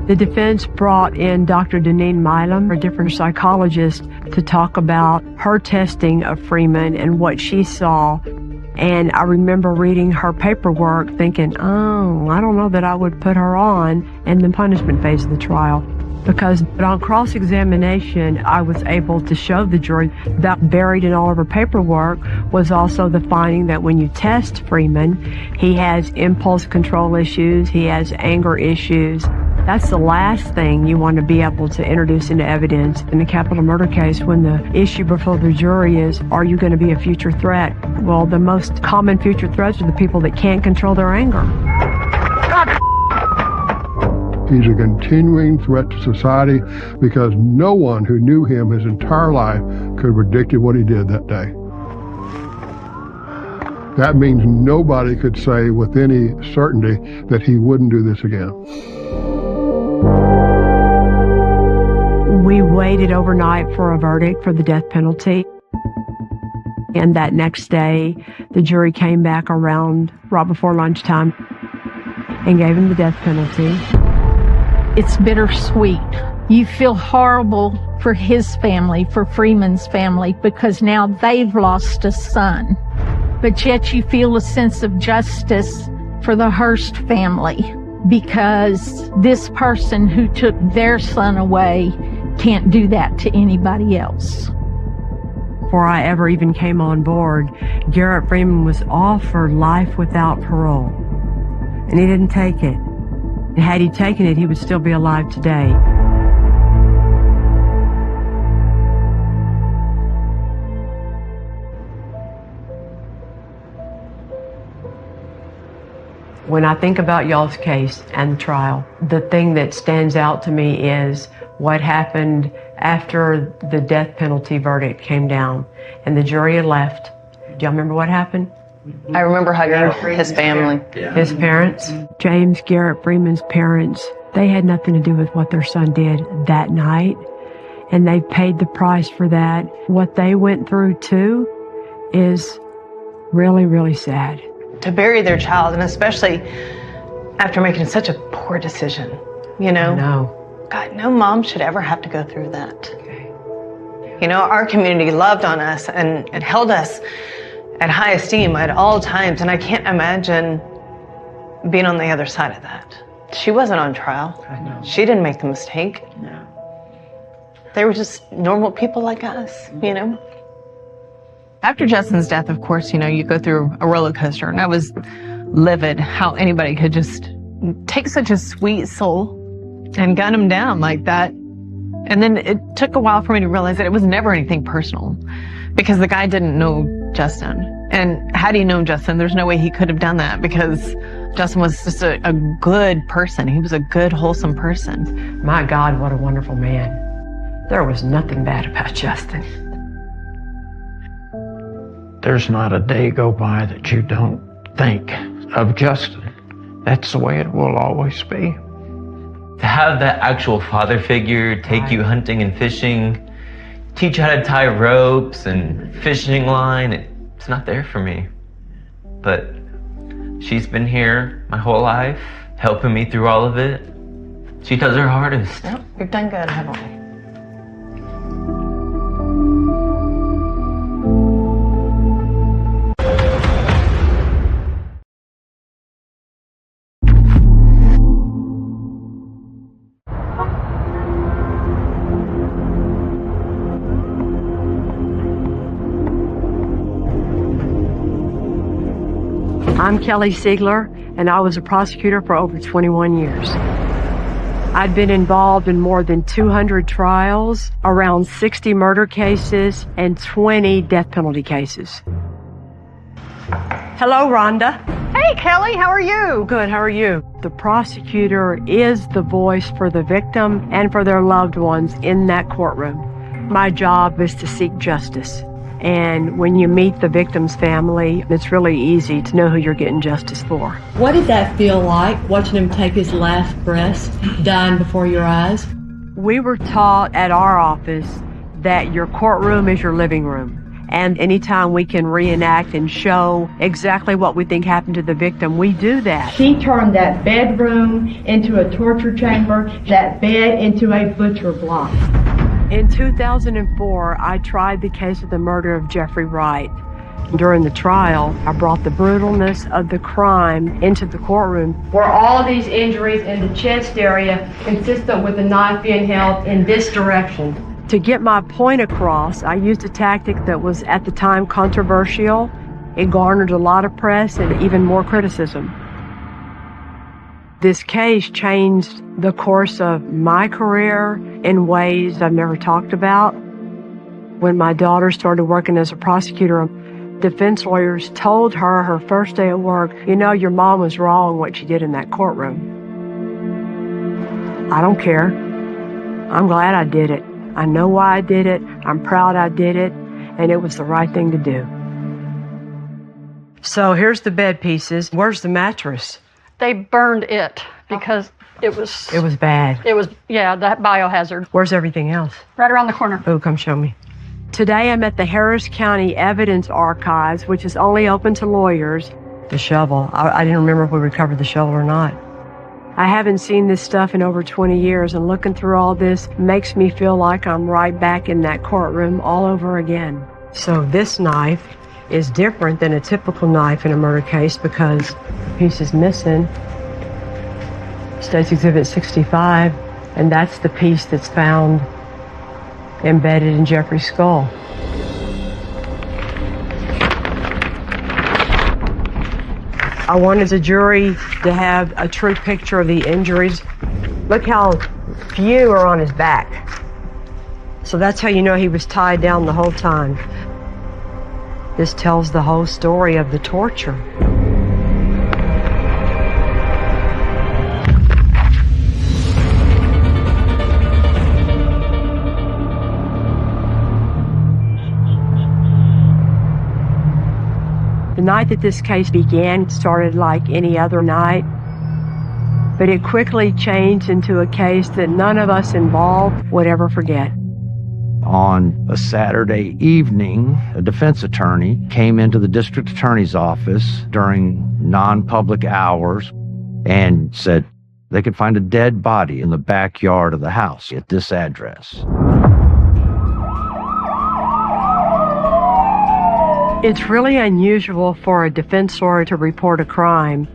S1: The defense brought in Dr. Deneen Milam, a different psychologist, to talk about her testing of Freeman and what she saw. And I remember reading her paperwork thinking, oh, I don't know that I would put her on in the punishment phase of the trial. Because on cross-examination, I was able to show the jury that buried in all of her paperwork was also the finding that when you test Freeman, he has impulse control issues, he has anger issues. That's the last thing you want to be able to introduce into evidence in a capital murder case when the issue before the jury is, are you going to be a future threat? Well, the most common future threats are the people that can't control their anger.
S8: He's a continuing threat to society because no one who knew him his entire life could have predicted what he did that day. That means nobody could say with any certainty that he wouldn't do this again.
S1: We waited overnight for a verdict for the death penalty. And that next day, the jury came back around right before lunchtime and gave him the death penalty.
S13: It's bittersweet. You feel horrible for his family, for Freeman's family, because now they've lost a son. But yet you feel a sense of justice for the Hearst family, because this person who took their son away can't do that to anybody else.
S1: Before I ever even came on board, Garrett Freeman was offered life without parole, and he didn't take it. And had he taken it, he would still be alive today. When I think about y'all's case and the trial, the thing that stands out to me is what happened after the death penalty verdict came down and the jury had left. Do y'all remember what happened?
S11: I remember hugging his family.
S1: His parents, James Garrett Freeman's parents, they had nothing to do with what their son did that night, and they paid the price for that. What they went through too is really, really sad.
S11: To bury their child, and especially after making such a poor decision, you know?
S1: No.
S11: God, no mom should ever have to go through that. You know, our community loved on us and held us at high esteem at all times, and I can't imagine being on the other side of that. She wasn't on trial.
S1: I know.
S11: She didn't make the mistake.
S1: No.
S11: They were just normal people like us, you know? After Justin's death, of course, you know, you go through a roller coaster, and I was livid how anybody could just take such a sweet soul and gun him down like that. And then it took a while for me to realize that it was never anything personal, because the guy didn't know Justin. And had he known Justin, there's no way he could have done that, because Justin was just a good person. He was a good, wholesome person.
S1: My God, what a wonderful man. There was nothing bad about Justin.
S10: There's not a day go by that you don't think of Justin. That's the way it will always be.
S15: To have that actual father figure take you hunting and fishing, teach you how to tie ropes and fishing line, it's not there for me. But she's been here my whole life, helping me through all of it. She does her hardest.
S11: Yep, we've done good, haven't we?
S1: I'm Kelly Siegler, and I was a prosecutor for over 21 years. I'd been involved in more than 200 trials, around 60 murder cases, and 20 death penalty cases. Hello, Rhonda.
S11: Hey, Kelly, how are you?
S1: Good, how are you? The prosecutor is the voice for the victim and for their loved ones in that courtroom. My job is to seek justice. And when you meet the victim's family, it's really easy to know who you're getting justice for.
S16: What did that feel like, watching him take his last breath, dying before your eyes?
S1: We were taught at our office that your courtroom is your living room. And anytime we can reenact and show exactly what we think happened to the victim, we do that.
S16: She turned that bedroom into a torture chamber, that bed into a butcher block.
S1: In 2004, I tried the case of the murder of Jeffrey Wright. During the trial, I brought the brutalness of the crime into the courtroom.
S16: Where all of these injuries in the chest area consistent with the knife being held in this direction.
S1: To get my point across, I used a tactic that was at the time controversial. It garnered a lot of press and even more criticism. This case changed the course of my career in ways I've never talked about. When my daughter started working as a prosecutor, defense lawyers told her first day at work, you know, your mom was wrong what she did in that courtroom. I don't care. I'm glad I did it. I know why I did it. I'm proud I did it. And it was the right thing to do. So here's the bed pieces. Where's the mattress?
S17: They burned it because it was...
S1: It was bad.
S17: It was, yeah, that biohazard.
S1: Where's everything else?
S17: Right around the corner.
S1: Oh, come show me. Today I'm at the Harris County Evidence Archives, which is only open to lawyers. The shovel. I didn't remember if we recovered the shovel or not. I haven't seen this stuff in over 20 years, and looking through all this makes me feel like I'm right back in that courtroom all over again. So this knife is different than a typical knife in a murder case because the piece is missing. State's Exhibit 65, and that's the piece that's found embedded in Jeffrey's skull. I wanted the jury to have a true picture of the injuries. Look how few are on his back. So that's how you know he was tied down the whole time. This tells the whole story of the torture. The night that this case began started like any other night, but it quickly changed into a case that none of us involved would ever forget.
S10: On a Saturday evening, a defense attorney came into the district attorney's office during non-public hours and said they could find a dead body in the backyard of the house at this address.
S1: It's really unusual for a defense lawyer to report a crime.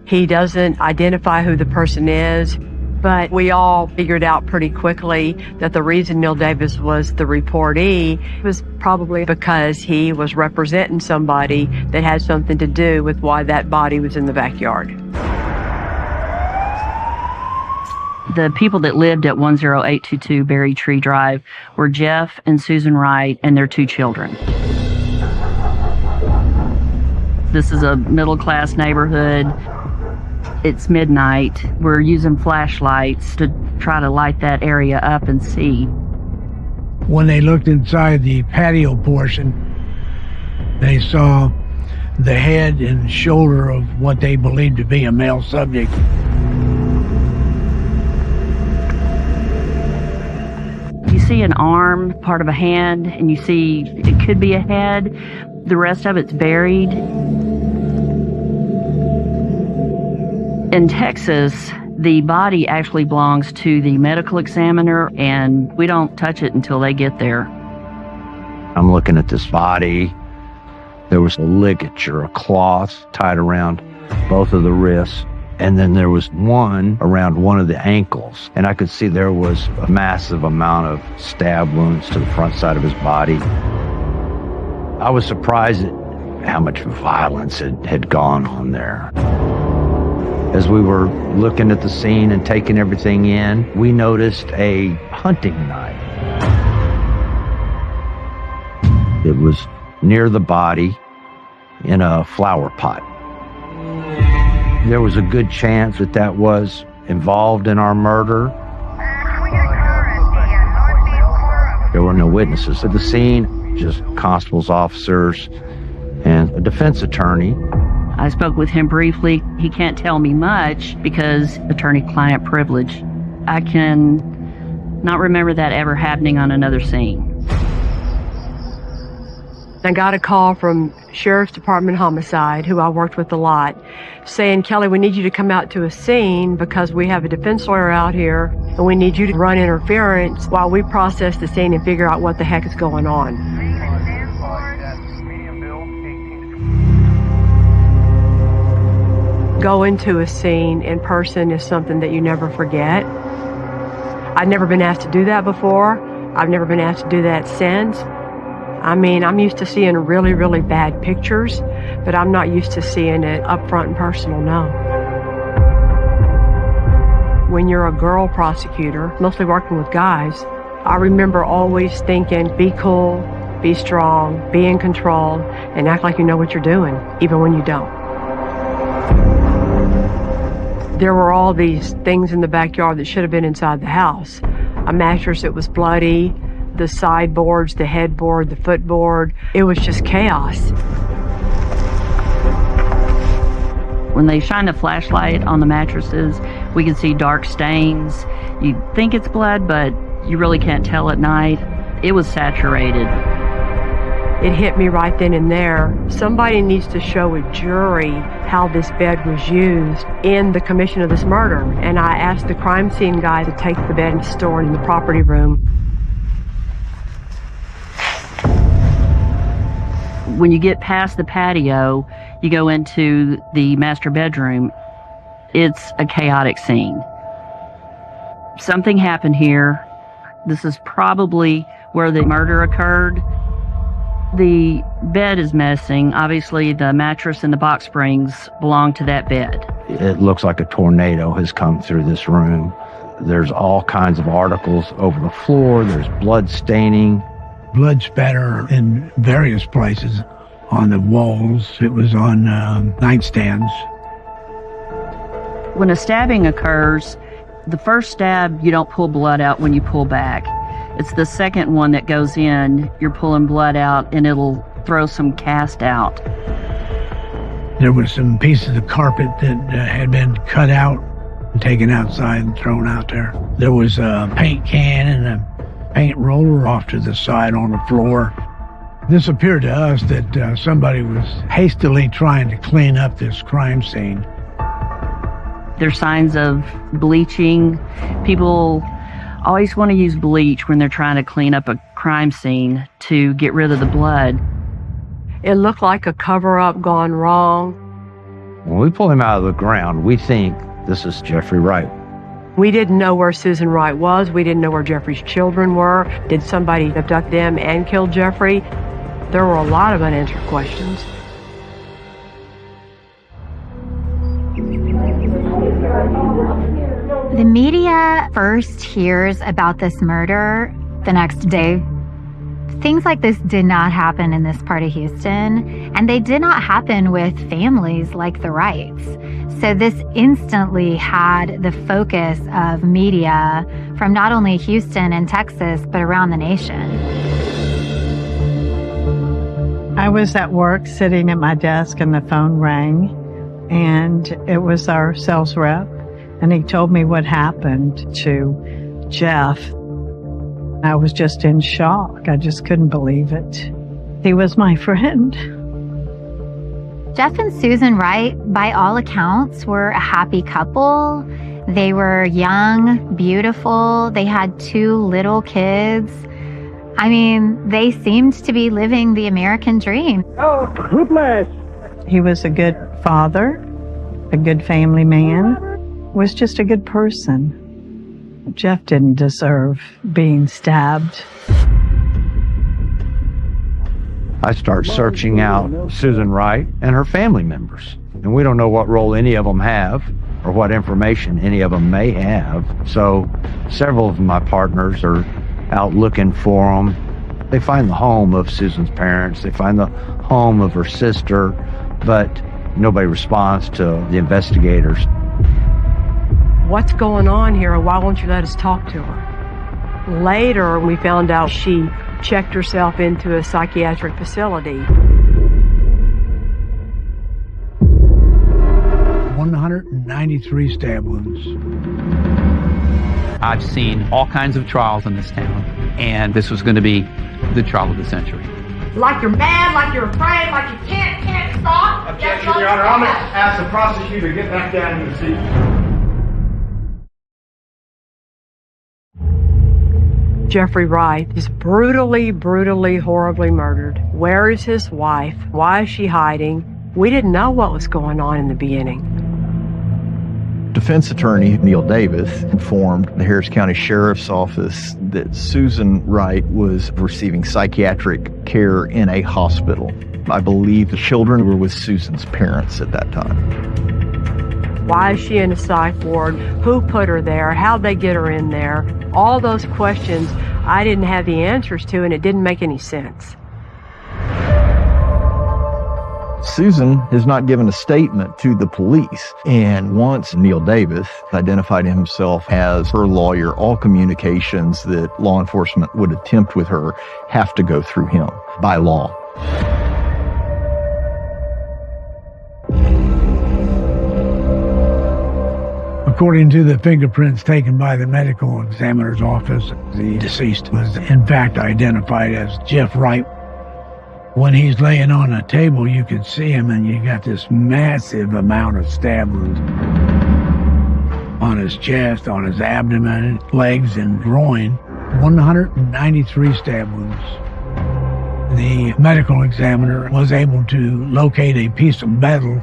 S1: He doesn't identify who the person is, but we all figured out pretty quickly that the reason Neil Davis was the reportee was probably because he was representing somebody that had something to do with why that body was in the backyard.
S18: The people that lived at 10822 Berry Tree Drive were Jeff and Susan Wright and their 2 children. This is a middle-class neighborhood. It's midnight. We're using flashlights to try to light that area up and see.
S19: When they looked inside the patio portion, they saw the head and shoulder of what they believed to be a male subject.
S18: You see an arm, part of a hand, and you see it could be a head. The rest of it's buried. In Texas, the body actually belongs to the medical examiner, and we don't touch it until they get there.
S10: I'm looking at this body. There was a ligature, a cloth tied around both of the wrists, and then there was one around one of the ankles. And I could see there was a massive amount of stab wounds to the front side of his body. I was surprised at how much violence had gone on there. As we were looking at the scene and taking everything in, we noticed a hunting knife. It was near the body in a flower pot. There was a good chance that that was involved in our murder. There were no witnesses at the scene, just constables, officers, and a defense attorney.
S18: I spoke with him briefly. He can't tell me much because attorney-client privilege. I can not remember that ever happening on another scene.
S1: I got a call from Sheriff's Department Homicide, who I worked with a lot, saying, Kelly, we need you to come out to a scene because we have a defense lawyer out here and we need you to run interference while we process the scene and figure out what the heck is going on. Going to a scene in person is something that you never forget. I've never been asked to do that before. I've never been asked to do that since. I mean, I'm used to seeing really, really bad pictures, but I'm not used to seeing it up front and personal, no. When you're a girl prosecutor, mostly working with guys, I remember always thinking, be cool, be strong, be in control, and act like you know what you're doing, even when you don't. There were all these things in the backyard that should have been inside the house. A mattress that was bloody, the sideboards, the headboard, the footboard. It was just chaos.
S18: When they shine a flashlight on the mattresses, we can see dark stains. You think it's blood, but you really can't tell at night. It was saturated.
S1: It hit me right then and there. Somebody needs to show a jury how this bed was used in the commission of this murder. And I asked the crime scene guy to take the bed and store it in the property room.
S18: When you get past the patio, you go into the master bedroom. It's a chaotic scene. Something happened here. This is probably where the murder occurred. The bed is missing. Obviously, the mattress and the box springs belong to that bed.
S10: It looks like a tornado has come through this room. There's all kinds of articles over the floor. There's blood staining.
S19: Blood spatter in various places on the walls. It was on nightstands.
S18: When a stabbing occurs, the first stab, you don't pull blood out when you pull back. It's the second one that goes in, you're pulling blood out, and it'll throw some cast out.
S19: There was some pieces of carpet that had been cut out and taken outside and thrown out there. There was a paint can and a paint roller off to the side on the floor. This appeared to us that somebody was hastily trying to clean up this crime scene.
S18: There's signs of bleaching. People always want to use bleach when they're trying to clean up a crime scene to get rid of the blood.
S1: It looked like a cover-up gone wrong.
S10: When we pull him out of the ground, we think this is Jeffrey Wright.
S1: We didn't know where Susan Wright was. We didn't know where Jeffrey's children were. Did somebody abduct them and kill Jeffrey? There were a lot of unanswered questions.
S20: The media first hears about this murder the next day. Things like this did not happen in this part of Houston, and they did not happen with families like the Wrights. So this instantly had the focus of media from not only Houston and Texas, but around the nation.
S7: I was at work sitting at my desk and the phone rang, and it was our sales rep, and he told me what happened to Jeff. I was just in shock. I just couldn't believe it. He was my friend.
S20: Jeff and Susan Wright, by all accounts, were a happy couple. They were young, beautiful. They had 2 little kids. I mean, they seemed to be living the American dream.
S7: Oh, whiplash! He was a good father, a good family man, was just a good person. Jeff didn't deserve being stabbed.
S10: I start searching out Susan Wright and her family members. And we don't know what role any of them have or what information any of them may have. So several of my partners are out looking for them. They find the home of Susan's parents. They find the home of her sister, but nobody responds to the investigators.
S1: What's going on here? Why won't you let us talk to her? Later, we found out she checked herself into a psychiatric facility.
S19: 193 stab wounds.
S21: I've seen all kinds of trials in this town, and this was going to be the trial of the century.
S22: Like you're mad, like you're afraid, like you can't stop.
S2: Objection, Your Honor. I'm going to ask the prosecutor to get back down in the seat.
S1: Jeffrey Wright is brutally, horribly murdered. Where is his wife? Why is she hiding? We didn't know what was going on in the beginning.
S23: Defense attorney Neil Davis informed the Harris County Sheriff's Office that Susan Wright was receiving psychiatric care in a hospital. I believe the children were with Susan's parents at that time.
S1: Why is she in a psych ward? Who put her there? How'd they get her in there? All those questions I didn't have the answers to, and it didn't make any sense.
S23: Susan has not given a statement to the police. And once Neil Davis identified himself as her lawyer, all communications that law enforcement would attempt with her have to go through him by law.
S19: According to the fingerprints taken by the medical examiner's office, the deceased was in fact identified as Jeff Wright. When he's laying on a table, you can see him, and you got this massive amount of stab wounds on his chest, on his abdomen, legs, and groin. 193 stab wounds. The medical examiner was able to locate a piece of metal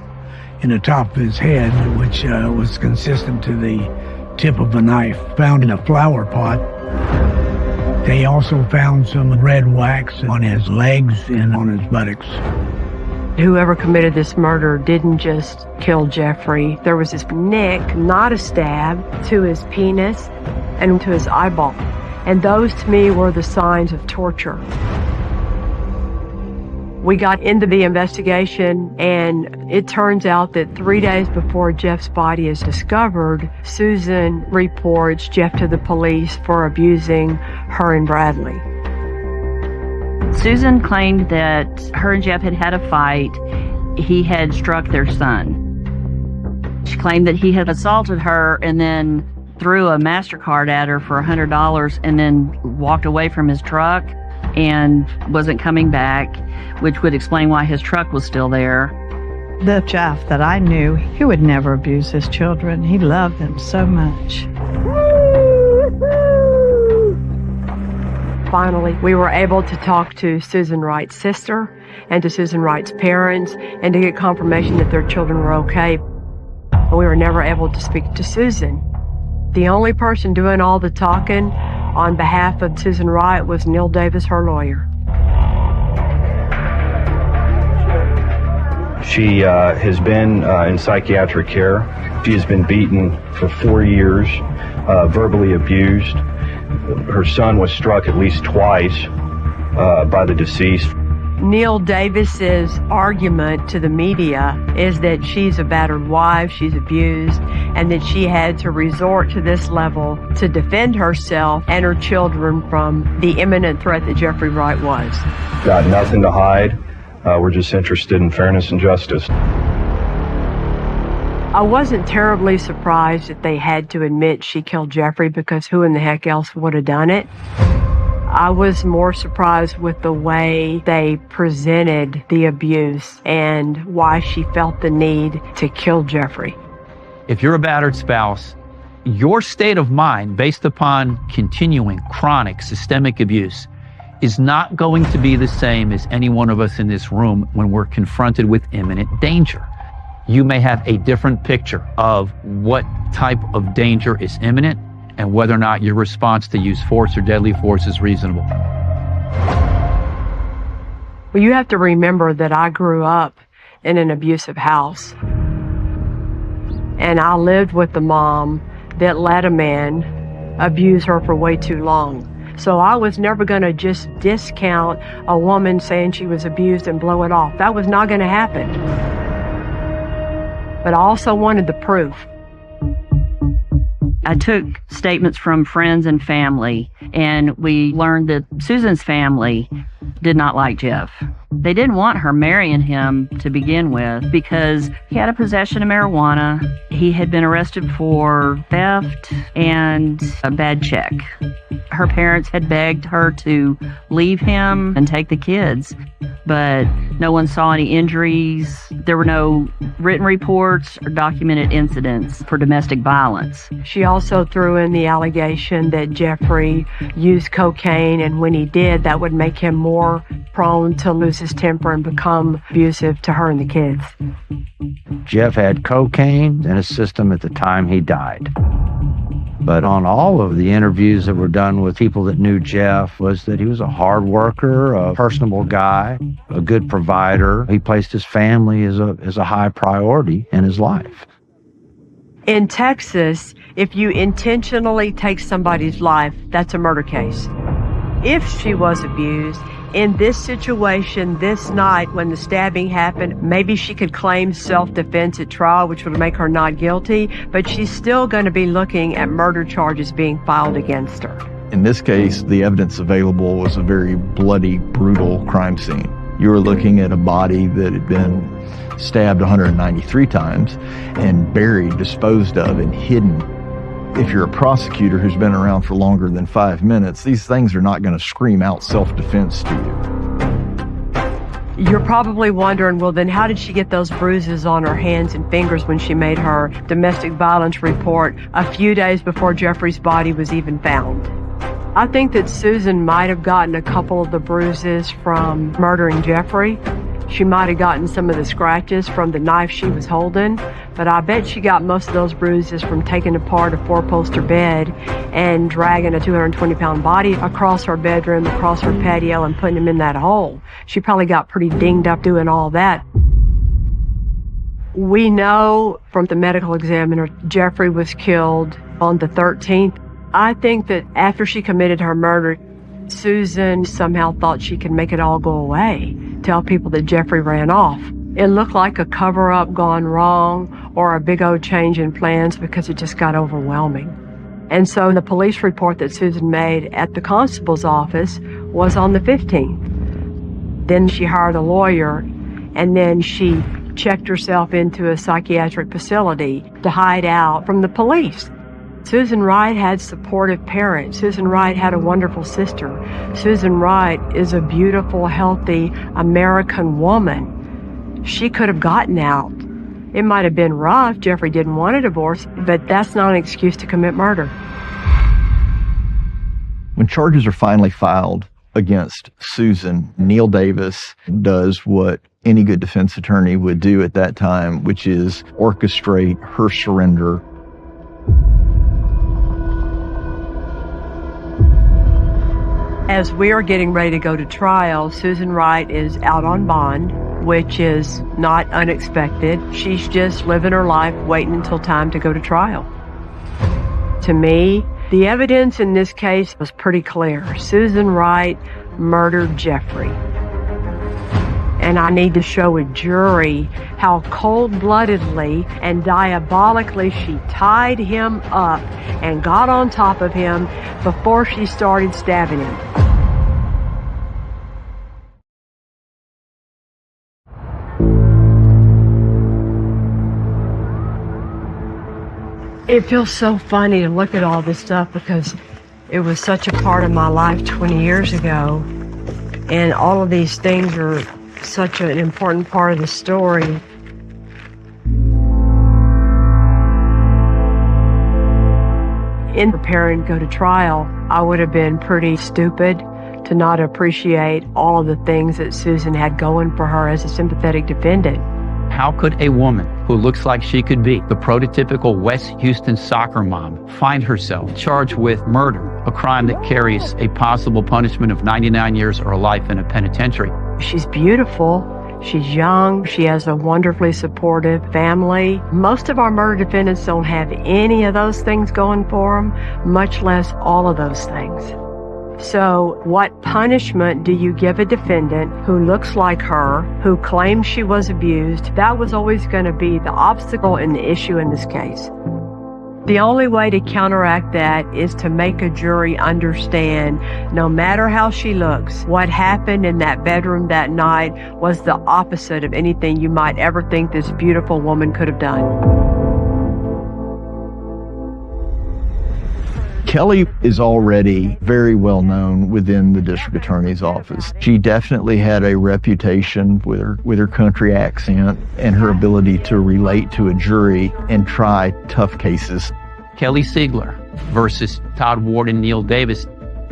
S19: in the top of his head, which was consistent to the tip of a knife found in a flower pot. They also found some red wax on his legs and on his buttocks.
S1: Whoever committed this murder didn't just kill Jeffrey. There was this nick, not a stab, to his penis and to his eyeball. And those, to me, were the signs of torture. We got into the investigation, and it turns out that 3 days before Jeff's body is discovered, Susan reports Jeff to the police for abusing her and Bradley.
S18: Susan claimed that her and Jeff had had a fight. He had struck their son. She claimed that he had assaulted her and then threw a MasterCard at her for $100 and then walked away from his truck and wasn't coming back, which would explain why his truck was still there.
S7: The Jeff that I knew, he would never abuse his children. He loved them so much.
S1: Finally, we were able to talk to Susan Wright's sister and to Susan Wright's parents and to get confirmation that their children were okay. But we were never able to speak to Susan. The only person doing all the talking on behalf of Susan Wright was Neil Davis, her lawyer.
S4: She has been in psychiatric care. She has been beaten for 4 years, verbally abused. Her son was struck at least twice by the deceased.
S1: Neil Davis's argument to the media is that she's a battered wife, she's abused, and that she had to resort to this level to defend herself and her children from the imminent threat that Jeffrey Wright was.
S4: Got nothing to hide. We're just interested in fairness and justice.
S1: I wasn't terribly surprised that they had to admit she killed Jeffrey, because who in the heck else would have done it? I was more surprised with the way they presented the abuse and why she felt the need to kill Jeffrey.
S21: If you're a battered spouse, your state of mind based upon continuing chronic systemic abuse is not going to be the same as any one of us in this room when we're confronted with imminent danger. You may have a different picture of what type of danger is imminent and whether or not your response to use force or deadly force is reasonable.
S1: Well, you have to remember that I grew up in an abusive house. And I lived with a mom that let a man abuse her for way too long. So I was never going to just discount a woman saying she was abused and blow it off. That was not going to happen. But I also wanted the proof.
S18: I took statements from friends and family, and we learned that Susan's family did not like Jeff. They didn't want her marrying him to begin with because he had a possession of marijuana. He had been arrested for theft and a bad check. Her parents had begged her to leave him and take the kids, but no one saw any injuries. There were no written reports or documented incidents for domestic violence.
S1: She also threw in the allegation that Jeffrey used cocaine, and when he did, that would make him more prone to lose his temper and become abusive to her and the kids.
S10: Jeff had cocaine in his system at the time he died. But on all of the interviews that were done with people that knew Jeff was that he was a hard worker, a personable guy, a good provider. He placed his family as a high priority in his life.
S1: In Texas, if you intentionally take somebody's life, that's a murder case. If she was abused, In this situation, this night, when the stabbing happened, maybe she could claim self-defense at trial, which would make her not guilty, but she's still going to be looking at murder charges being filed against her.
S23: In this case, the evidence available was a very bloody, brutal crime scene. You were looking at a body that had been stabbed 193 times and buried, disposed of, and hidden. If you're a prosecutor who's been around for longer than 5 minutes, these things are not going to scream out self-defense to you.
S1: You're probably wondering, well, then how did she get those bruises on her hands and fingers when she made her domestic violence report a few days before Jeffrey's body was even found? I think that Susan might have gotten a couple of the bruises from murdering Jeffrey. She might have gotten some of the scratches from the knife she was holding, but I bet she got most of those bruises from taking apart a 4-poster bed and dragging a 220-pound body across her bedroom, across her patio, and putting him in that hole. She probably got pretty dinged up doing all that. We know from the medical examiner, Jeffrey was killed on the 13th. I think that after she committed her murder, Susan somehow thought she could make it all go away, tell people that Jeffrey ran off. It looked like a cover-up gone wrong or a big old change in plans because it just got overwhelming. And so the police report that Susan made at the constable's office was on the 15th. Then she hired a lawyer, and then she checked herself into a psychiatric facility to hide out from the police. Susan Wright had supportive parents. Susan Wright had a wonderful sister. Susan Wright is a beautiful, healthy American woman. She could have gotten out. It might have been rough. Jeffrey didn't want a divorce, but that's not an excuse to commit murder.
S23: When charges are finally filed against Susan, Neil Davis does what any good defense attorney would do at that time, which is orchestrate her surrender.
S1: As we are getting ready to go to trial, Susan Wright is out on bond, which is not unexpected. She's just living her life, waiting until time to go to trial. To me, the evidence in this case was pretty clear. Susan Wright murdered Jeffrey. And I need to show a jury how cold-bloodedly and diabolically she tied him up and got on top of him before she started stabbing him. It feels so funny to look at all this stuff because it was such a part of my life 20 years ago. And all of these things are such an important part of the story. In preparing to go to trial, I would have been pretty stupid to not appreciate all of the things that Susan had going for her as a sympathetic defendant.
S21: How could a woman who looks like she could be the prototypical West Houston soccer mom find herself charged with murder, a crime that carries a possible punishment of 99 years or life in a penitentiary?
S1: She's beautiful. She's young. She has a wonderfully supportive family. Most of our murder defendants don't have any of those things going for them, much less all of those things. So what punishment do you give a defendant who looks like her, who claims she was abused? That was always going to be the obstacle and the issue in this case. The only way to counteract that is to make a jury understand, no matter how she looks, what happened in that bedroom that night was the opposite of anything you might ever think this beautiful woman could have done.
S23: Kelly is already very well known within the district attorney's office. She definitely had a reputation with her country accent and her ability to relate to a jury and try tough cases.
S21: Kelly Siegler versus Todd Ward and Neil Davis.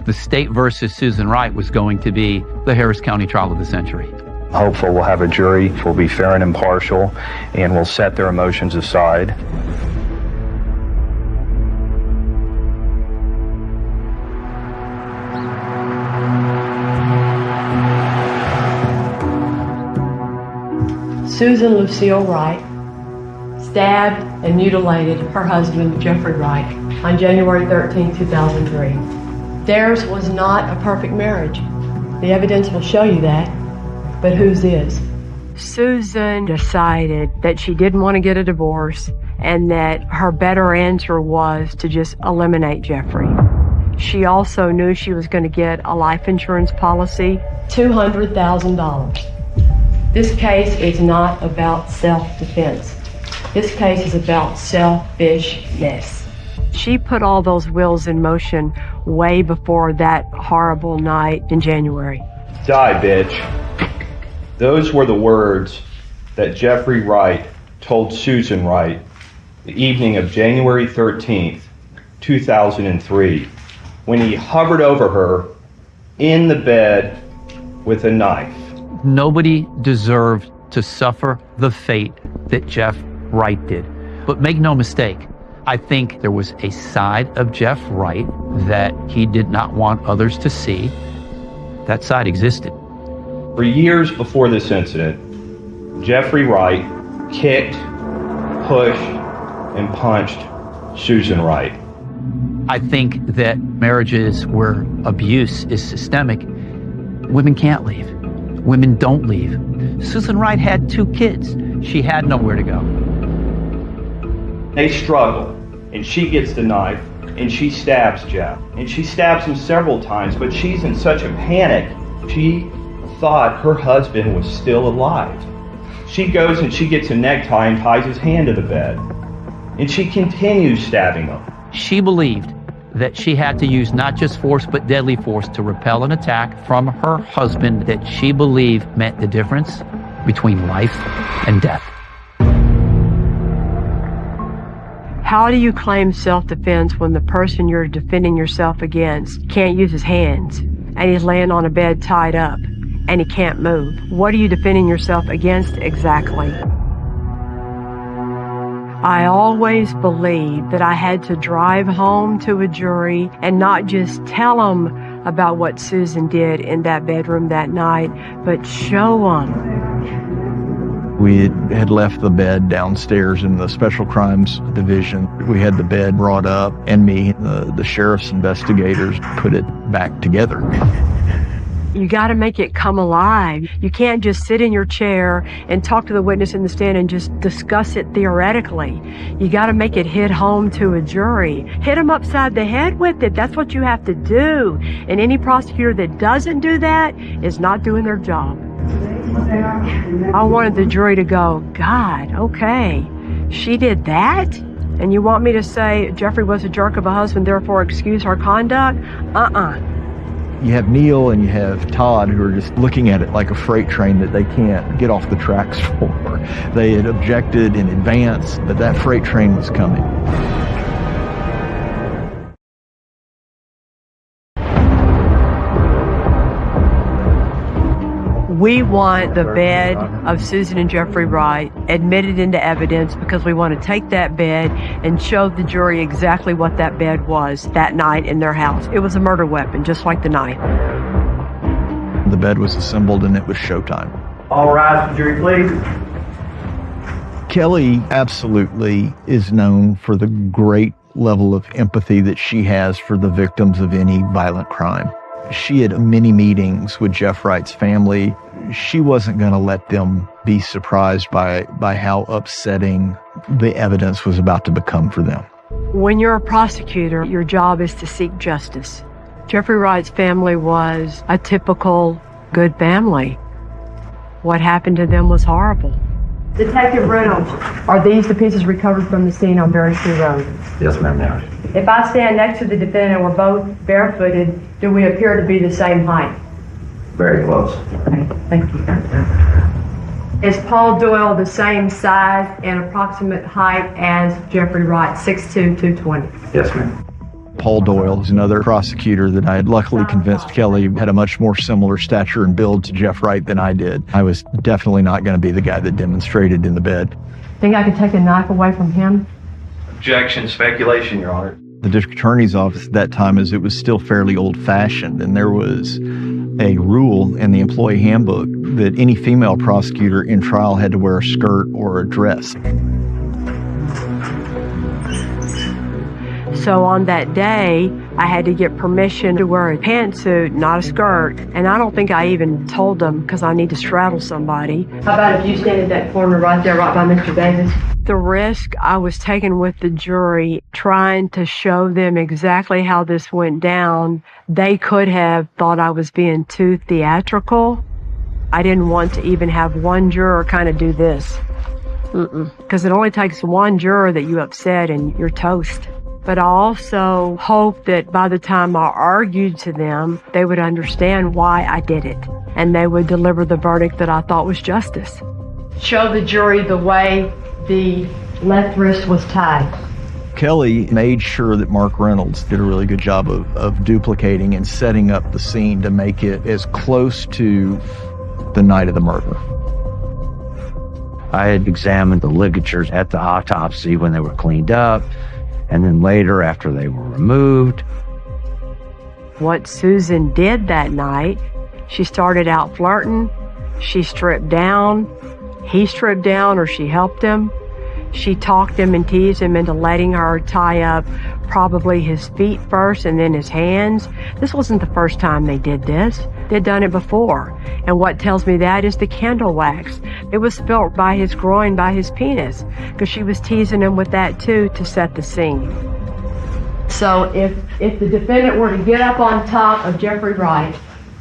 S21: The state versus Susan Wright was going to be the Harris County trial of the century.
S4: Hopeful we'll have a jury who will be fair and impartial and will set their emotions aside.
S16: Susan Lucille Wright stabbed and mutilated her husband, Jeffrey Wright, on January 13, 2003. Theirs was not a perfect marriage. The evidence will show you that, but whose is?
S1: Susan decided that she didn't want to get a divorce and that her better answer was to just eliminate Jeffrey. She also knew she was going to get a life insurance policy.
S16: $200,000. This case is not about self-defense. This case is about selfishness.
S1: She put all those wheels in motion way before that horrible night in January.
S4: Die, bitch. Those were the words that Jeffrey Wright told Susan Wright the evening of January 13th, 2003, when he hovered over her in the bed with a knife.
S21: Nobody deserved to suffer the fate that Jeff Wright did. But make no mistake, I think there was a side of Jeff Wright that he did not want others to see. That side existed.
S4: For years before this incident, Jeffrey Wright kicked, pushed, and punched Susan Wright.
S21: I think that marriages where abuse is systemic, women can't leave. Women don't leave. Susan Wright had 2 kids. She had nowhere to go.
S4: They struggle, and she gets the knife, and she stabs Jeff. And she stabs him several times, but she's in such a panic. She thought her husband was still alive. She goes and she gets a necktie and ties his hand to the bed. And she continues stabbing him.
S21: She believed that she had to use not just force but deadly force to repel an attack from her husband that she believed meant the difference between life and death.
S1: How do you claim self-defense when the person you're defending yourself against can't use his hands and he's laying on a bed tied up and he can't move? What are you defending yourself against exactly? I always believed that I had to drive home to a jury and not just tell them about what Susan did in that bedroom that night, but show them.
S23: We had left the bed downstairs in the Special Crimes Division. We had the bed brought up, and the sheriff's investigators put it back together.
S1: You got to make it come alive. You can't just sit in your chair and talk to the witness in the stand and just discuss it theoretically. You got to make it hit home to a jury. Hit them upside the head with it. That's what you have to do. And any prosecutor that doesn't do that is not doing their job. I wanted the jury to go, God, okay, she did that? And you want me to say Jeffrey was a jerk of a husband, therefore excuse her conduct?
S23: You have Neil and you have Todd who are just looking at it like a freight train that they can't get off the tracks for. They had objected in advance, but that freight train was coming.
S1: We want the bed of Susan and Jeffrey Wright admitted into evidence because we want to take that bed and show the jury exactly what that bed was that night in their house. It was a murder weapon, just like the knife.
S23: The bed was assembled and it was showtime.
S2: All rise, jury, please.
S23: Kelly absolutely is known for the great level of empathy that she has for the victims of any violent crime. She had many meetings with Jeff Wright's family. She wasn't going to let them be surprised by how upsetting the evidence was about to become for them.
S1: When you're a prosecutor, your job is to seek justice. Jeffrey Wright's family was a typical good family. What happened to them was horrible.
S16: Detective Reynolds, are these the pieces recovered from the scene on Berry-Tree Road?
S2: Yes, ma'am, now.
S16: If I stand next to the defendant and we're both barefooted, do we appear to be the same height?
S2: Very close.
S16: Okay, thank you. Is Paul Doyle the same size and approximate height as Jeffrey Wright, 6'2", 220?
S2: Yes, ma'am.
S23: Paul Doyle is another prosecutor that I had luckily convinced Kelly had a much more similar stature and build to Jeff Wright than I did. I was definitely not going to be the guy that demonstrated in the bed.
S16: Think I could take a knife away from him?
S4: Objection, speculation, Your Honor.
S23: The district attorney's office at that time, as it was still fairly old-fashioned, and there was a rule in the employee handbook that any female prosecutor in trial had to wear a skirt or a dress.
S1: So on that day, I had to get permission to wear a pantsuit, not a skirt. And I don't think I even told them because I need to straddle somebody.
S16: How about if you stand at that corner right there, right by Mr. Davis?
S1: The risk I was taking with the jury, trying to show them exactly how this went down, they could have thought I was being too theatrical. I didn't want to even have one juror kind of do this. Because it only takes one juror that you upset and you're toast. But I also hope that by the time I argued to them, they would understand why I did it. And they would deliver the verdict that I thought was justice.
S16: Show the jury the way the left wrist was tied.
S23: Kelly made sure that Mark Reynolds did a really good job of duplicating and setting up the scene to make it as close to the night of the murder.
S10: I had examined the ligatures at the autopsy when they were cleaned up, and then later after they were removed.
S1: What Susan did that night, she started out flirting, she stripped down, he stripped down or she helped him. She talked him and teased him into letting her tie up probably his feet first and then his hands. This wasn't the first time they did this. They'd done it before. And what tells me that is the candle wax. It was felt by his groin, by his penis, because she was teasing him with that too to set the scene.
S16: So if the defendant were to get up on top of Jeffrey Wright,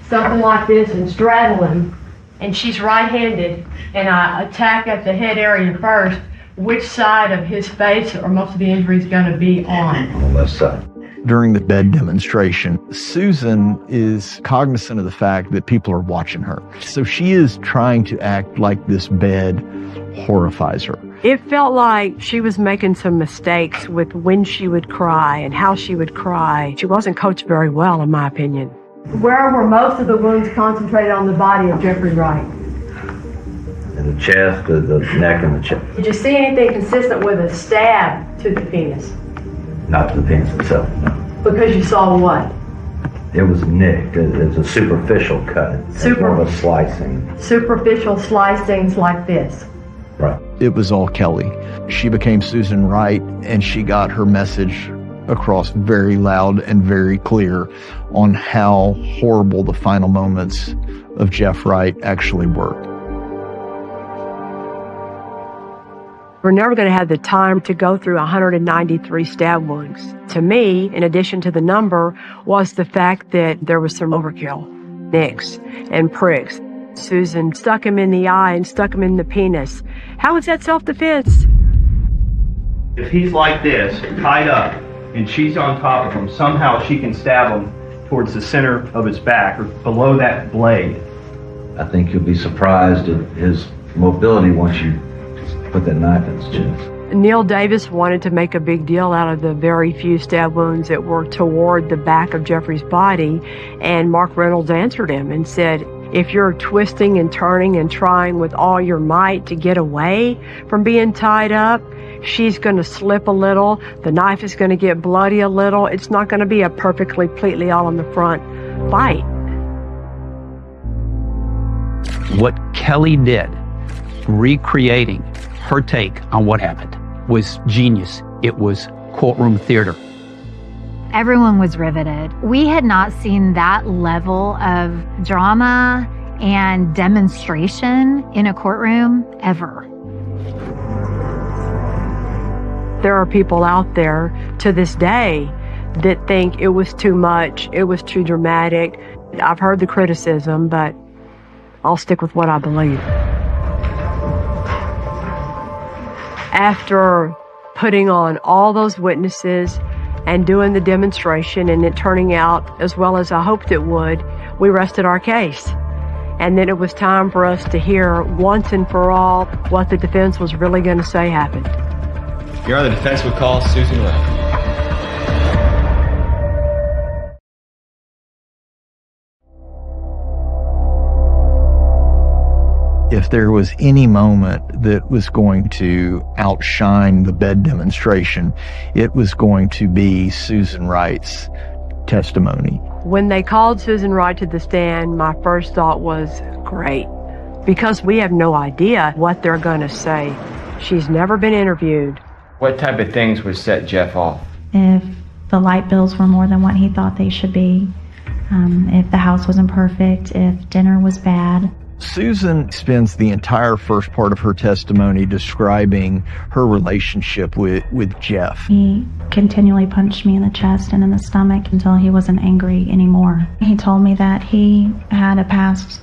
S16: something like this, and straddle him, and she's right-handed, and I attack at the head area first, which side of his face or most of the injury is going to be on?
S23: On the left side. During the bed demonstration, Susan is cognizant of the fact that people are watching her. So she is trying to act like this bed horrifies her.
S1: It felt like she was making some mistakes with when she would cry and how she would cry. She wasn't coached very well, in my opinion.
S16: Where were most of the wounds concentrated on the body of Jeffrey Wright?
S6: In the chest, the neck and the chest.
S16: Did you see anything consistent with a stab to the penis?
S6: Not to the penis itself, no.
S16: Because you saw what?
S6: It was nicked. It's a superficial cut. It's more of a slicing.
S16: Superficial slicings like this.
S6: Right.
S23: It was all Kelly. She became Susan Wright, and she got her message across very loud and very clear on how horrible the final moments of Jeff Wright actually were.
S1: We're never going to have the time to go through 193 stab wounds. To me, in addition to the number, was the fact that there was some overkill, nicks and pricks. Susan stuck him in the eye and stuck him in the penis. How is that self-defense?
S9: If he's like this, tied up, and she's on top of him, somehow she can stab him towards the center of his back or below that blade.
S6: I think you'll be surprised at his mobility once you put that knife in his chest.
S1: Neil Davis wanted to make a big deal out of the very few stab wounds that were toward the back of Jeffrey's body, and Mark Reynolds answered him and said, if you're twisting and turning and trying with all your might to get away from being tied up, she's going to slip a little, the knife is going to get bloody a little, it's not going to be a perfectly, completely all on the front fight.
S21: What Kelly did, recreating her take on what happened, was genius. It was courtroom theater.
S20: Everyone was riveted. We had not seen that level of drama and demonstration in a courtroom ever.
S1: There are people out there to this day that think it was too much, it was too dramatic. I've heard the criticism, but I'll stick with what I believe. After putting on all those witnesses and doing the demonstration and it turning out as well as I hoped it would, we rested our case. And then it was time for us to hear once and for all what the defense was really going to say happened.
S12: Your Honor, the defense would call Susan Wright.
S23: If there was any moment that was going to outshine the bed demonstration, it was going to be Susan Wright's testimony.
S1: When they called Susan Wright to the stand, my first thought was, great, because we have no idea what they're going to say. She's never been interviewed.
S12: What type of things would set Jeff off?
S7: If
S3: the light bills were more than what he thought they should be, if the house wasn't perfect, if dinner was bad.
S23: Susan spends the entire first part of her testimony describing her relationship with Jeff.
S3: He continually punched me in the chest and in the stomach until he wasn't angry anymore. He told me that he had a past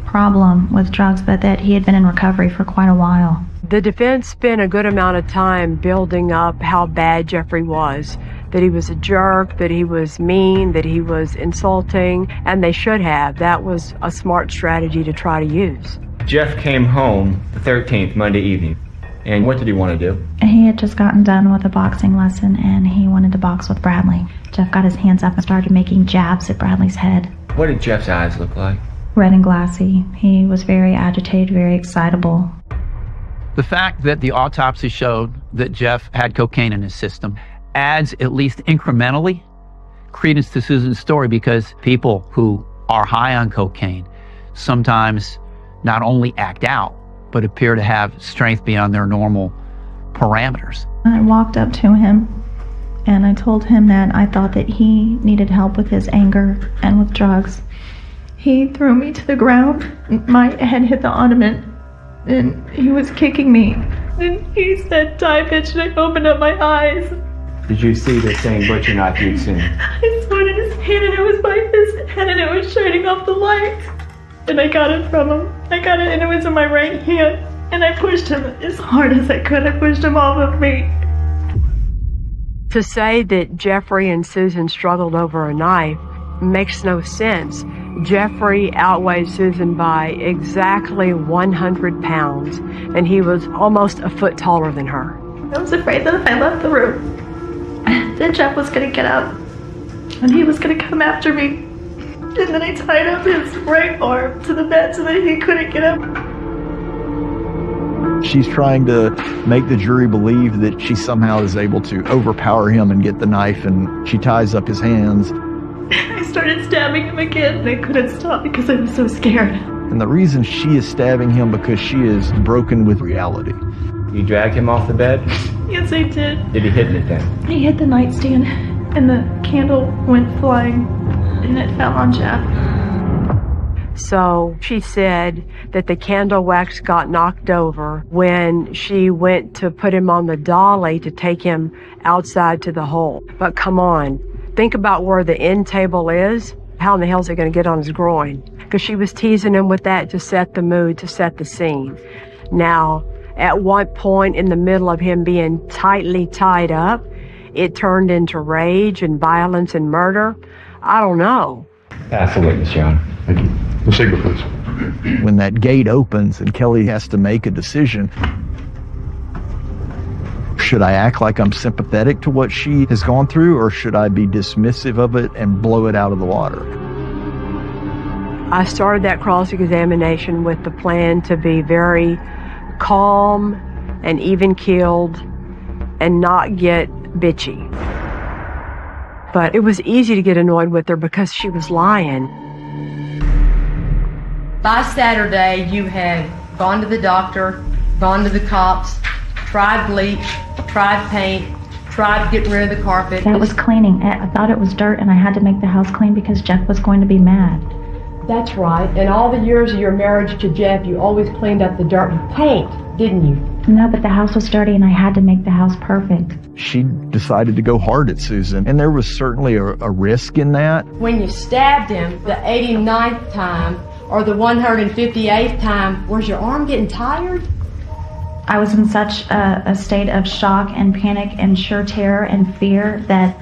S3: problem with drugs, but that he had been in recovery for quite a while.
S1: The defense spent a good amount of time building up how bad Jeffrey was, that he was a jerk, that he was mean, that he was insulting, and they should have. That was a smart strategy to try to use.
S12: Jeff came home the 13th, Monday evening. And what did he want to do?
S3: He had just gotten done with a boxing lesson and he wanted to box with Bradley. Jeff got his hands up and started making jabs at Bradley's head.
S12: What did Jeff's eyes look like?
S3: Red and glassy. He was very agitated, very excitable.
S21: The fact that the autopsy showed that Jeff had cocaine in his system adds, at least incrementally, credence to Susan's story, because people who are high on cocaine sometimes not only act out, but appear to have strength beyond their normal parameters.
S3: I walked up to him and I told him that I thought that he needed help with his anger and with drugs. He threw me to the ground. My head hit the ottoman and he was kicking me. And he said, "Die, bitch," and I opened up my eyes.
S12: Did you see the same butcher knife you'd seen?
S3: I saw it in his hand and it was by his head and it was shining off the light. And I got it from him. I got it and it was in my right hand. And I pushed him as hard as I could. I pushed him off of me.
S1: To say that Jeffrey and Susan struggled over a knife makes no sense. Jeffrey outweighed Susan by exactly 100 pounds, and he was almost a foot taller than her.
S3: I was afraid that if I left the room, that Jeff was going to get up and he was going to come after me. And then I tied up his right arm to the bed so that he couldn't get up.
S23: She's trying to make the jury believe that she somehow is able to overpower him and get the knife, and she ties up his hands.
S3: I started stabbing him again and I couldn't stop because I was so scared.
S23: And the reason she is stabbing him because she is broken with reality.
S12: You dragged him off the bed?
S3: Yes, I did.
S12: Did he hit anything?
S3: He hit the nightstand and the candle went flying and it fell on Jeff.
S1: So she said that the candle wax got knocked over when she went to put him on the dolly to take him outside to the hole. But come on, think about where the end table is. How in the hell is it going to get on his groin? Because she was teasing him with that to set the mood, to set the scene. Now, at one point in the middle of him being tightly tied up, it turned into rage and violence and murder. I don't know.
S12: Pass the witness, Your Honor.
S8: Thank you. The Siegler, please.
S23: When that gate opens and Kelly has to make a decision, should I act like I'm sympathetic to what she has gone through, or should I be dismissive of it and blow it out of the water?
S1: I started that cross-examination with the plan to be very calm and even-keeled and not get bitchy. But it was easy to get annoyed with her because she was lying.
S16: By Saturday, you had gone to the doctor, gone to the cops, tried bleach, tried paint, tried getting rid of the carpet.
S3: That was cleaning. I thought it was dirt and I had to make the house clean because Jeff was going to be mad.
S16: That's right. In all the years of your marriage to Jeff, you always cleaned up the dirt and paint, didn't you?
S3: No, but the house was dirty and I had to make the house perfect.
S23: She decided to go hard at Susan, and there was certainly a risk in that.
S16: When you stabbed him the 89th time or the 158th time, was your arm getting tired?
S3: I was in such a state of shock and panic and sheer terror and fear that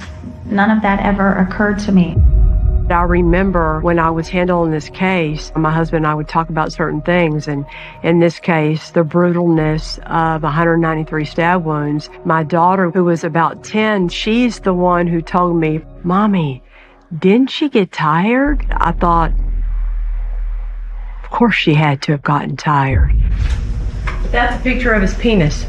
S3: none of that ever occurred to me.
S1: I remember when I was handling this case, my husband and I would talk about certain things, and in this case, the brutalness of 193 stab wounds. My daughter, who was about 10, she's the one who told me, "Mommy, didn't she get tired?" I thought, of course she had to have gotten tired.
S16: That's a picture of his penis.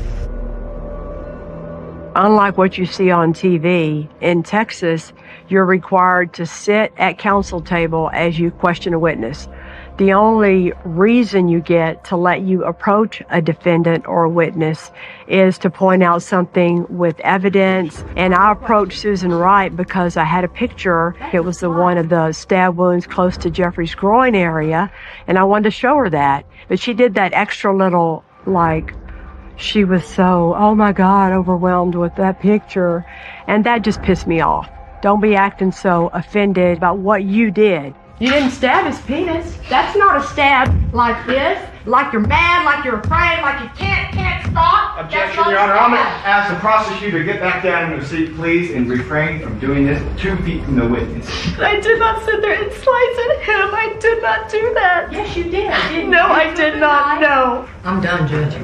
S1: Unlike what you see on TV, in Texas, you're required to sit at counsel table as you question a witness. The only reason you get to let you approach a defendant or a witness is to point out something with evidence. And I approached Susan Wright because I had a picture. It was the one of the stab wounds close to Jeffrey's groin area, and I wanted to show her that. But she did that extra little, like, she was so, oh my God, overwhelmed with that picture. And that just pissed me off. Don't be acting so offended about what you did.
S16: You didn't stab his penis. That's not a stab like this, like you're mad, like you're afraid, like you can't stop.
S5: Objection, Your Honor. I'm going to ask the prosecutor to get back down in the seat, please, and refrain from doing this 2 feet from the witness.
S3: I did not sit there and slice at him. I did not do that.
S16: Yes, you did.
S3: No, I did not. No.
S16: I'm done judging.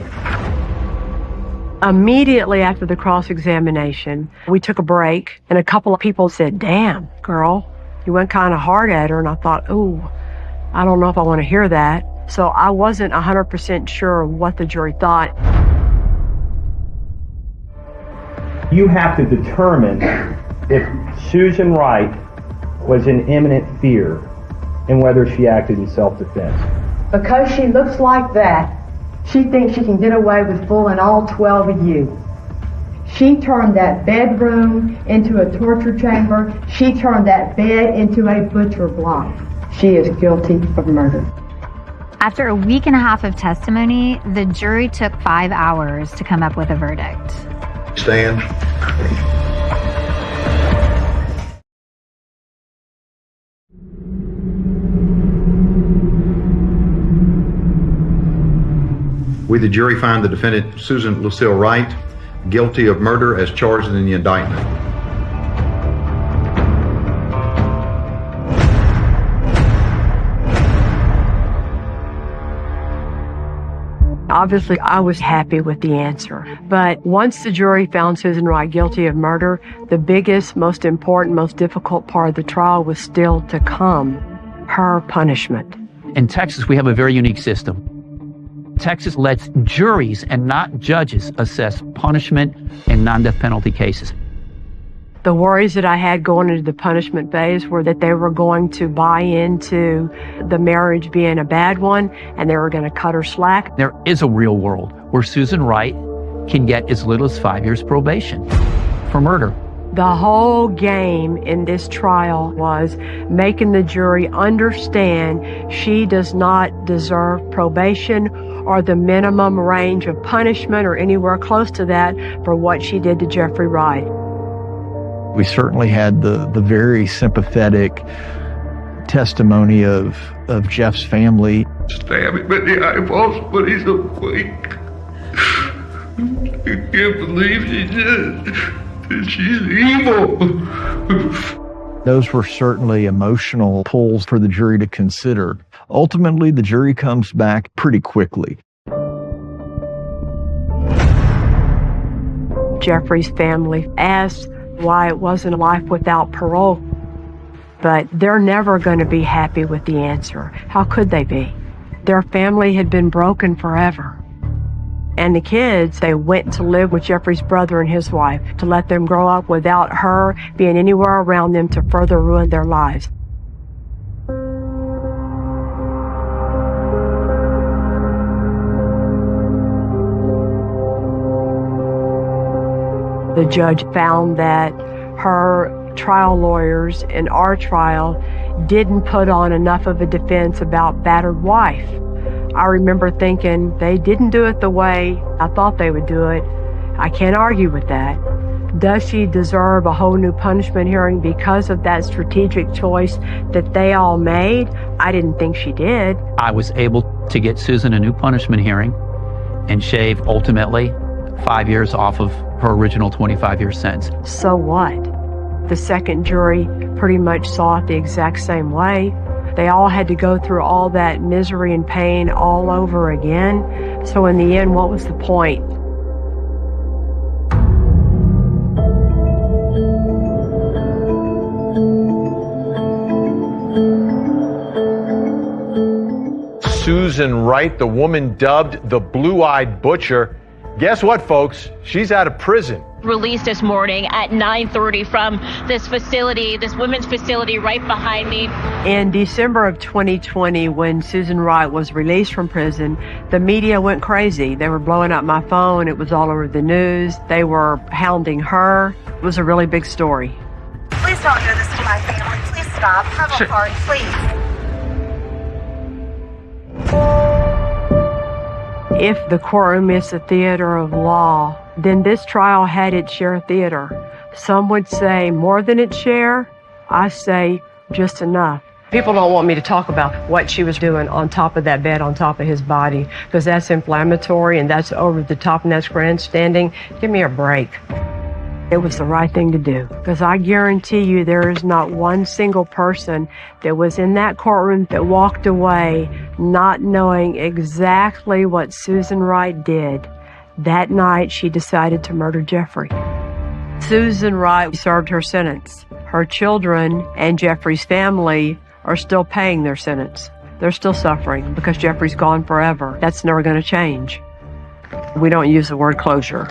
S1: Immediately after the cross-examination, we took a break, and a couple of people said, damn, girl, you went kind of hard at her. And I thought, ooh, I don't know if I want to hear that. So I wasn't 100% sure what the jury thought.
S9: You have to determine if Susan Wright was in imminent fear and whether she acted in self-defense.
S16: Because she looks like that, she thinks she can get away with fooling all 12 of you. She turned that bedroom into a torture chamber. She turned that bed into a butcher block. She is guilty of murder.
S20: After a week and a half of testimony, the jury took 5 hours to come up with a verdict.
S23: Stand.
S13: We, the jury, find the defendant, Susan Lucille Wright, guilty of murder as charged in the indictment.
S1: Obviously, I was happy with the answer. But once the jury found Susan Wright guilty of murder, the biggest, most important, most difficult part of the trial was still to come, her punishment.
S21: In Texas, we have a very unique system. Texas lets juries and not judges assess punishment in non-death penalty cases.
S1: The worries that I had going into the punishment phase were that they were going to buy into the marriage being a bad one and they were going to cut her slack.
S21: There is a real world where Susan Wright can get as little as 5 years probation for murder.
S1: The whole game in this trial was making the jury understand she does not deserve probation or the minimum range of punishment or anywhere close to that for what she did to Jeffrey Wright.
S23: We certainly had the very sympathetic testimony of Jeff's family.
S14: Stab him in the eyeballs, but he's awake. I can't believe she did. She's evil.
S23: Those were certainly emotional pulls for the jury to consider. Ultimately, the jury comes back pretty quickly.
S1: Jeffrey's family asked why it wasn't a life without parole, but they're never going to be happy with the answer. How could they be? Their family had been broken forever. And the kids, they went to live with Jeffrey's brother and his wife to let them grow up without her being anywhere around them to further ruin their lives. The judge found that her trial lawyers in our trial didn't put on enough of a defense about battered wife. I remember thinking they didn't do it the way I thought they would do it. I can't argue with that. Does she deserve a whole new punishment hearing because of that strategic choice that they all made? I didn't think she did.
S21: I was able to get Susan a new punishment hearing and shave ultimately 5 years off of her original 25-year sentence.
S1: So what? The second jury pretty much saw it the exact same way. They all had to go through all that misery and pain all over again. So in the end, what was the point?
S24: Susan Wright, the woman dubbed the Blue-Eyed Butcher,
S11: Guess what, folks? She's out of prison.
S15: Released this morning at 9:30 from this facility, this women's facility right behind me.
S1: In December of 2020, when Susan Wright was released from prison, the media went crazy. They were blowing up my phone. It was all over the news. They were hounding her. It was a really big story.
S17: Please don't do this to my family. Please stop. Have a heart, please.
S1: If the courtroom is a theater of law, then this trial had its share of theater. Some would say more than its share. I say just enough. People don't want me to talk about what she was doing on top of that bed, on top of his body, because that's inflammatory and that's over the top and that's grandstanding. Give me a break. It was the right thing to do, because I guarantee you there is not one single person that was in that courtroom that walked away not knowing exactly what Susan Wright did that night she decided to murder Jeffrey. Susan Wright served her sentence. Her children and Jeffrey's family are still paying their sentence. They're still suffering because Jeffrey's gone forever. That's never going to change. We don't use the word closure.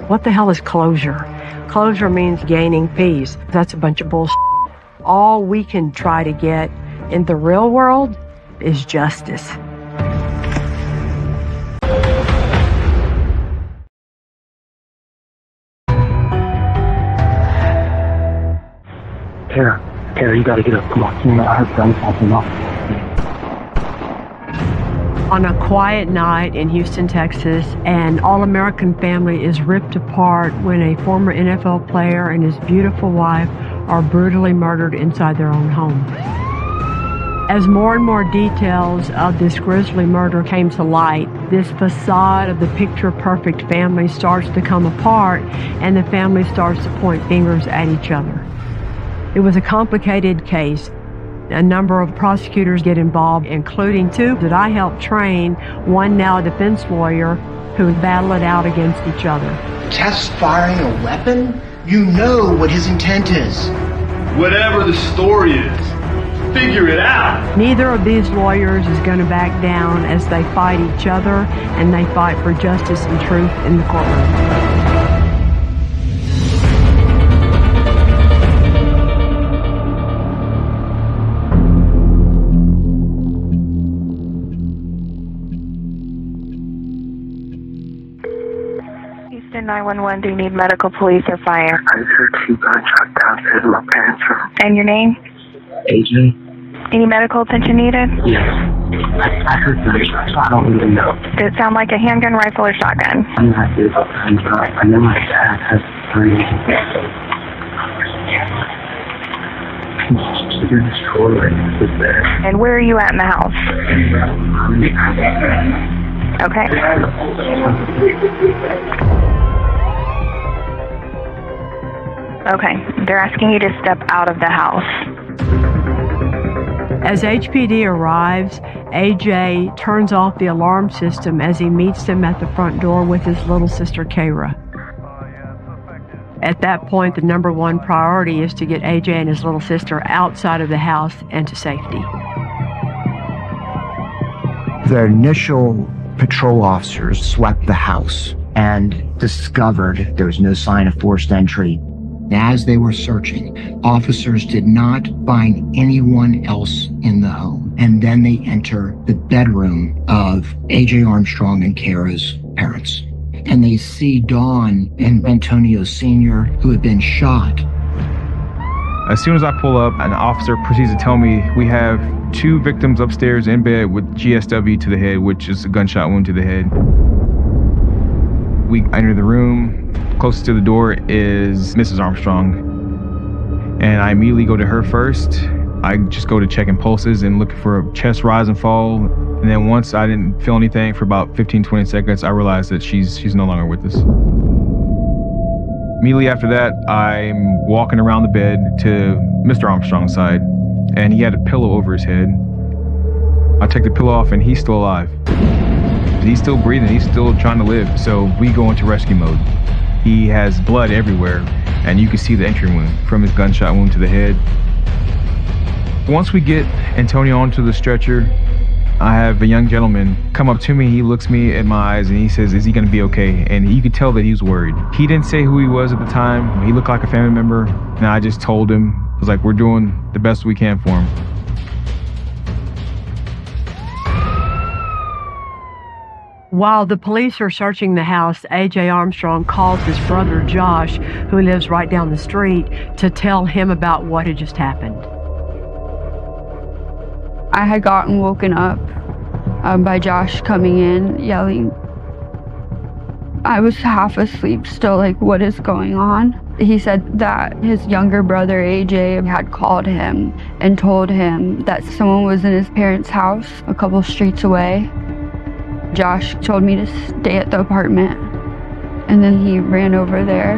S1: What the hell is closure? Closure means gaining peace. That's a bunch of bullshit. All we can try to get in the real world is justice.
S2: Tara, you gotta get up. Come on. You know, I've done something else.
S1: On a quiet night in Houston, Texas, an all-American family is ripped apart when a former NFL player and his beautiful wife are brutally murdered inside their own home. As more and more details of this grisly murder came to light, this facade of the picture-perfect family starts to come apart, and the family starts to point fingers at each other. It was a complicated case. A number of prosecutors get involved, including two that I helped train, one now a defense lawyer, who would battle it out against each other.
S24: Test firing a weapon? You know what his intent is.
S14: Whatever the story is, figure it out.
S1: Neither of these lawyers is going to back down as they fight each other and they fight for justice and truth in the courtroom.
S25: Houston 911, do you need medical, police, or fire?
S2: I just heard 2 gunshots downstairs in my parents' room.
S25: And your name?
S2: AJ?
S25: Any medical attention needed?
S2: Yes. I heard gunshots. I don't really know.
S25: Did it sound like a handgun, rifle, or shotgun?
S2: I'm not good about gunshots. I know my dad has 3. You're destroyed. It's there.
S25: And where are you at in the house? Okay. Okay, they're asking you to step out of the house.
S1: As HPD arrives, AJ turns off the alarm system as he meets them at the front door with his little sister, Kara. At that point, the number one priority is to get AJ and his little sister outside of the house and to safety.
S26: The initial patrol officers swept the house and discovered there was no sign of forced entry. As they were searching, officers did not find anyone else in the home. And then they enter the bedroom of AJ Armstrong and Kara's parents. And they see Dawn and Antonio Sr., who had been shot.
S27: As soon as I pull up, an officer proceeds to tell me we have 2 victims upstairs in bed with GSW to the head, which is a gunshot wound to the head. We enter the room. Closest to the door is Mrs. Armstrong. And I immediately go to her first. I just go to checking pulses and look for a chest rise and fall. And then once I didn't feel anything for about 15-20 seconds, I realized that she's no longer with us. Immediately after that, I'm walking around the bed to Mr. Armstrong's side, and he had a pillow over his head. I take the pillow off, and he's still alive. He's still breathing, he's still trying to live, so we go into rescue mode. He has blood everywhere, and you can see the entry wound from his gunshot wound to the head. Once we get Antonio onto the stretcher, I have a young gentleman come up to me. He looks me in my eyes and he says, "Is he going to be okay?" And you could tell that he was worried. He didn't say who he was at the time. He looked like a family member. And I just told him, I was like, we're doing the best we can for him.
S1: While the police are searching the house, A.J. Armstrong calls his brother Josh, who lives right down the street, to tell him about what had just happened.
S4: I had gotten woken up by Josh coming in, yelling. I was half asleep still, like, what is going on? He said that his younger brother, AJ, had called him and told him that someone was in his parents' house a couple streets away. Josh told me to stay at the apartment, and then he ran over there.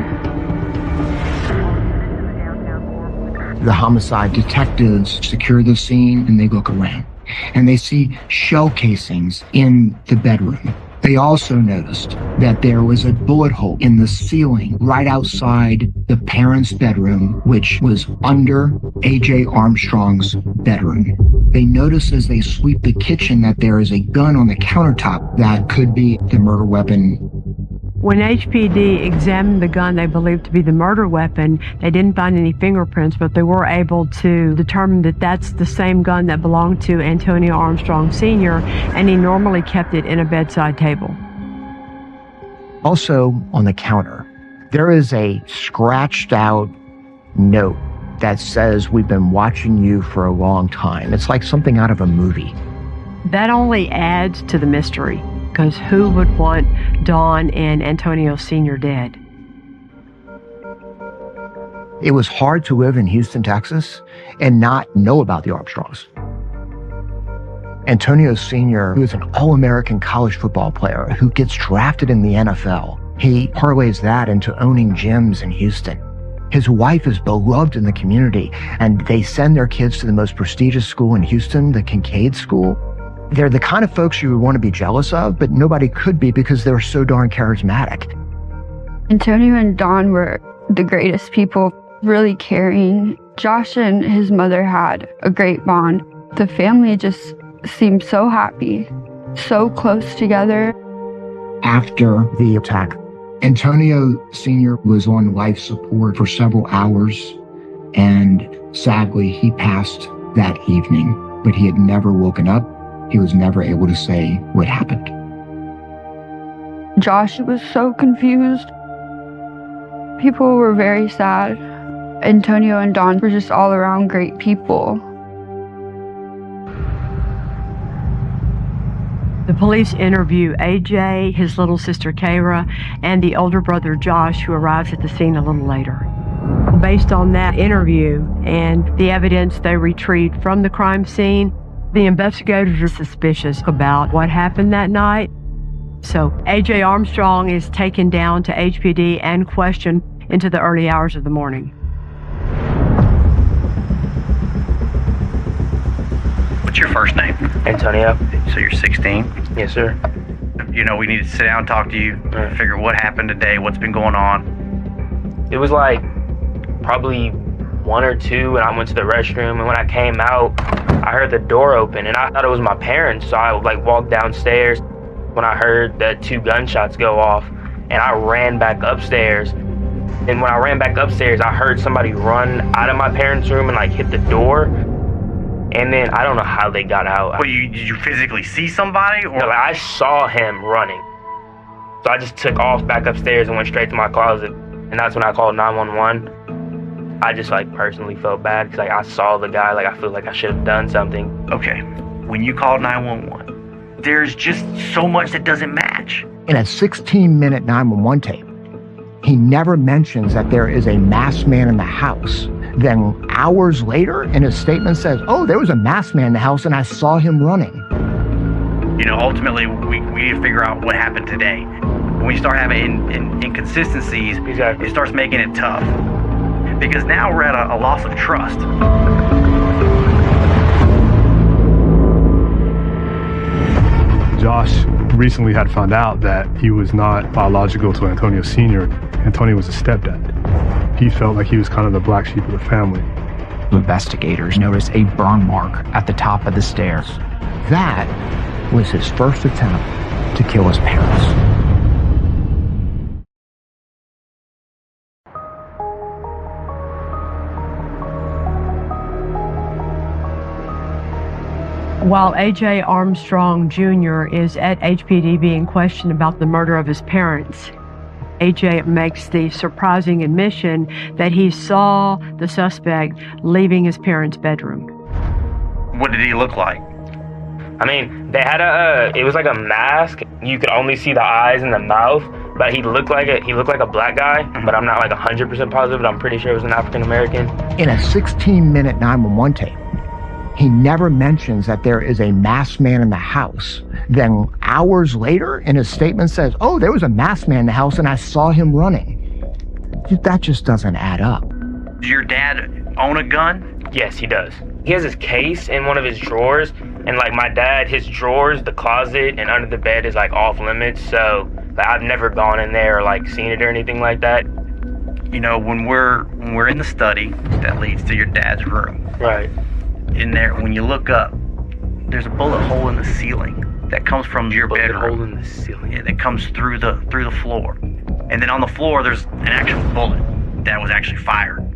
S26: The homicide detectives secure the scene and they look around, and they see shell casings in the bedroom. They also noticed that there was a bullet hole in the ceiling right outside the parents' bedroom, which was under A.J. Armstrong's bedroom. They notice as they sweep the kitchen that there is a gun on the countertop that could be the murder weapon.
S1: When HPD examined the gun they believed to be the murder weapon, they didn't find any fingerprints, but they were able to determine that that's the same gun that belonged to Antonio Armstrong Sr., and he normally kept it in a bedside table.
S26: Also on the counter, there is a scratched out note that says, "We've been watching you for a long time." It's like something out of a movie.
S1: That only adds to the mystery, because who would want Dawn and Antonio Sr. dead?
S26: It was hard to live in Houston, Texas, and not know about the Armstrongs. Antonio Sr., who is an All-American college football player who gets drafted in the NFL, he parlays that into owning gyms in Houston. His wife is beloved in the community, and they send their kids to the most prestigious school in Houston, the Kincaid School. They're the kind of folks you would want to be jealous of, but nobody could be because they're so darn charismatic.
S4: Antonio and Dawn were the greatest people, really caring. Josh and his mother had a great bond. The family just seemed so happy, so close together.
S26: After the attack, Antonio Sr. was on life support for several hours, and sadly, he passed that evening, but he had never woken up. He was never able to say what happened.
S4: Josh was so confused. People were very sad. Antonio and Dawn were just all around great people.
S1: The police interview AJ, his little sister Kara, and the older brother Josh, who arrives at the scene a little later. Based on that interview and the evidence they retrieved from the crime scene, the investigators are suspicious about what happened that night. So A.J. Armstrong is taken down to HPD and questioned into the early hours of the morning.
S6: What's your first name?
S7: Antonio.
S6: So you're 16?
S7: Yes, sir.
S6: You know, we need to sit down and talk to you, figure what happened today, what's been going on.
S7: It was like probably 1 or 2, and I went to the restroom, and when I came out, I heard the door open, and I thought it was my parents, so I like walked downstairs when I heard the 2 gunshots go off, and I ran back upstairs. And when I ran back upstairs, I heard somebody run out of my parents' room and like hit the door. And then I don't know how they got out.
S6: Well, did you physically see somebody? Or?
S7: No, like, I saw him running. So I just took off back upstairs and went straight to my closet. And that's when I called 911. I just like personally felt bad because like I saw the guy, like I feel like I should have done something.
S6: Okay, when you called 911, there's just so much that doesn't match.
S26: In a 16-minute 911 tape, he never mentions that there is a masked man in the house. Then hours later, in his statement says, "Oh, there was a masked man in the house and I saw him running."
S6: You know, ultimately, we need to figure out what happened today. When we start having inconsistencies, it starts making it tough. Because now we're at a loss of trust.
S10: Josh recently had found out that he was not biological to Antonio Sr. Antonio was a stepdad. He felt like he was kind of the black sheep of the family.
S18: Investigators noticed a burn mark at the top of the stairs.
S26: that was his first attempt to kill his parents.
S1: While A.J. Armstrong Jr. is at HPD being questioned about the murder of his parents, A.J. makes the surprising admission that he saw the suspect leaving his parents' bedroom.
S6: What did he look like?
S7: I mean, they had it was like a mask. You could only see the eyes and the mouth, but he looked like a black guy, but I'm not like 100% positive, but I'm pretty sure it was an African American.
S26: In a 16-minute 911 tape, he never mentions that there is a masked man in the house. Then hours later, in his statement says, oh, there was a masked man in the house and I saw him running. That just doesn't add up.
S6: Does your dad own a gun?
S7: Yes, he does. He has his case in one of his drawers, and like my dad, his drawers, the closet, and under the bed is like off limits, so like, I've never gone in there or like seen it or anything like that.
S6: You know, when we're in the study that leads to your dad's room.
S7: Right.
S6: In there, when you look up, there's a bullet hole in the ceiling that comes from your bedroom.
S7: Bullet hole in the ceiling.
S6: Yeah, that comes through the floor, and then on the floor there's an actual bullet that was actually fired.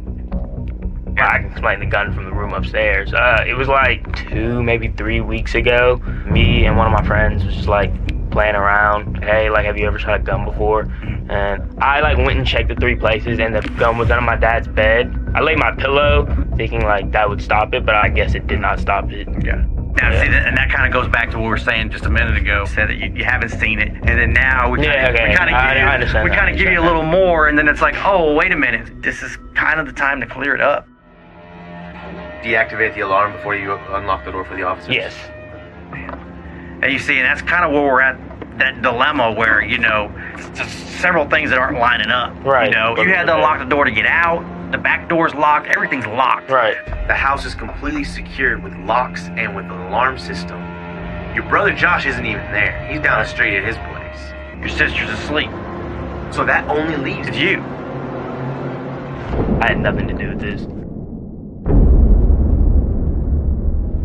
S7: I can explain the gun from the room upstairs. It was like 2, maybe 3 weeks ago. Me and one of my friends was just like playing around. Hey, like, have you ever shot a gun before? And I like went and checked the 3 places, and the gun was under my dad's bed. I laid my pillow thinking like that would stop it, but I guess it did not stop it.
S6: Yeah. Now, see, and that kind of goes back to what we were saying just a minute ago. You said that you haven't seen it, and then now we kind of give you a little more, and then it's like, oh, wait a minute, this is kind of the time to clear it up.
S3: Deactivate the alarm before you unlock the door for the officers?
S7: Yes.
S6: Man. And you see, and that's kind of where we're at, that dilemma where, you know, just several things that aren't lining up.
S7: Right.
S6: You know, you had to unlock the door to get out, the back door's locked, everything's locked.
S7: Right.
S3: The house is completely secured with locks and with an alarm system. Your brother Josh isn't even there. He's down the street at his place.
S6: Your sister's asleep.
S3: So that only leaves
S6: you.
S7: I had nothing to do with this.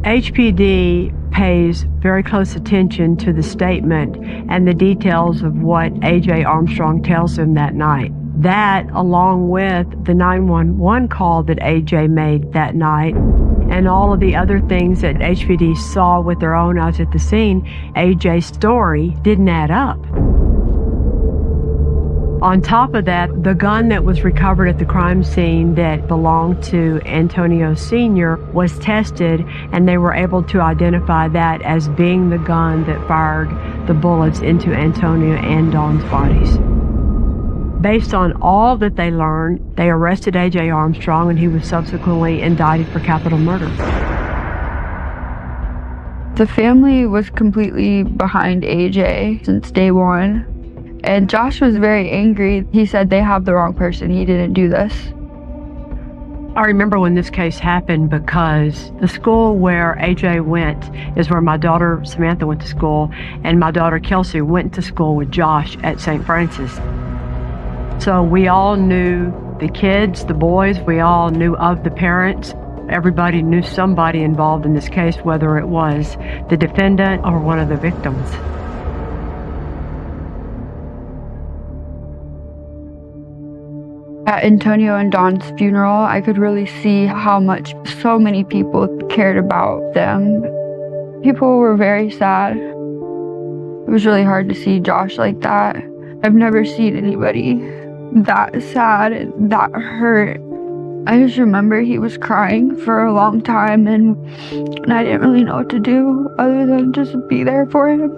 S1: HPD pays very close attention to the statement and the details of what A.J. Armstrong tells him that night. That, along with the 911 call that A.J. made that night, and all of the other things that HPD saw with their own eyes at the scene, A.J.'s story didn't add up. On top of that, the gun that was recovered at the crime scene that belonged to Antonio Sr. was tested, and they were able to identify that as being the gun that fired the bullets into Antonio and Dawn's bodies. Based on all that they learned, they arrested A.J. Armstrong, and he was subsequently indicted for capital murder.
S4: The family was completely behind A.J. since day one. And Josh was very angry. He said they have the wrong person. He didn't do this.
S1: I remember when this case happened because the school where AJ went is where my daughter Samantha went to school, and my daughter Kelsey went to school with Josh at St. Francis. So we all knew the kids, the boys, we all knew of the parents. Everybody knew somebody involved in this case, whether it was the defendant or one of the victims.
S4: At Antonio and Dawn's funeral, I could really see how much so many people cared about them. People were very sad. It was really hard to see Josh like that. I've never seen anybody that sad and that hurt. I just remember he was crying for a long time, and I didn't really know what to do other than just be there for him.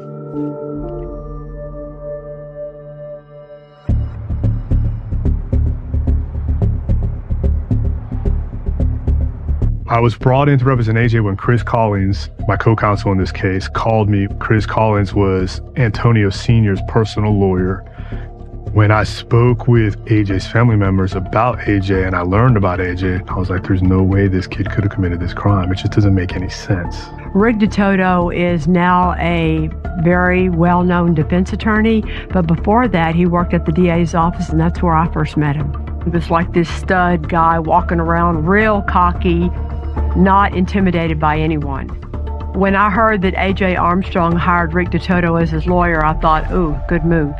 S10: I was brought in to represent AJ when Chris Collins, my co-counsel in this case, called me. Chris Collins was Antonio Sr.'s personal lawyer. When I spoke with AJ's family members about AJ and I learned about AJ, I was like, there's no way this kid could have committed this crime. It just doesn't make any sense.
S1: Rick DeToto is now a very well-known defense attorney, but before that, he worked at the DA's office, and that's where I first met him. He was like this stud guy walking around, real cocky, not intimidated by anyone. When I heard that A.J. Armstrong hired Rick DeToto as his lawyer, I thought, ooh, good move.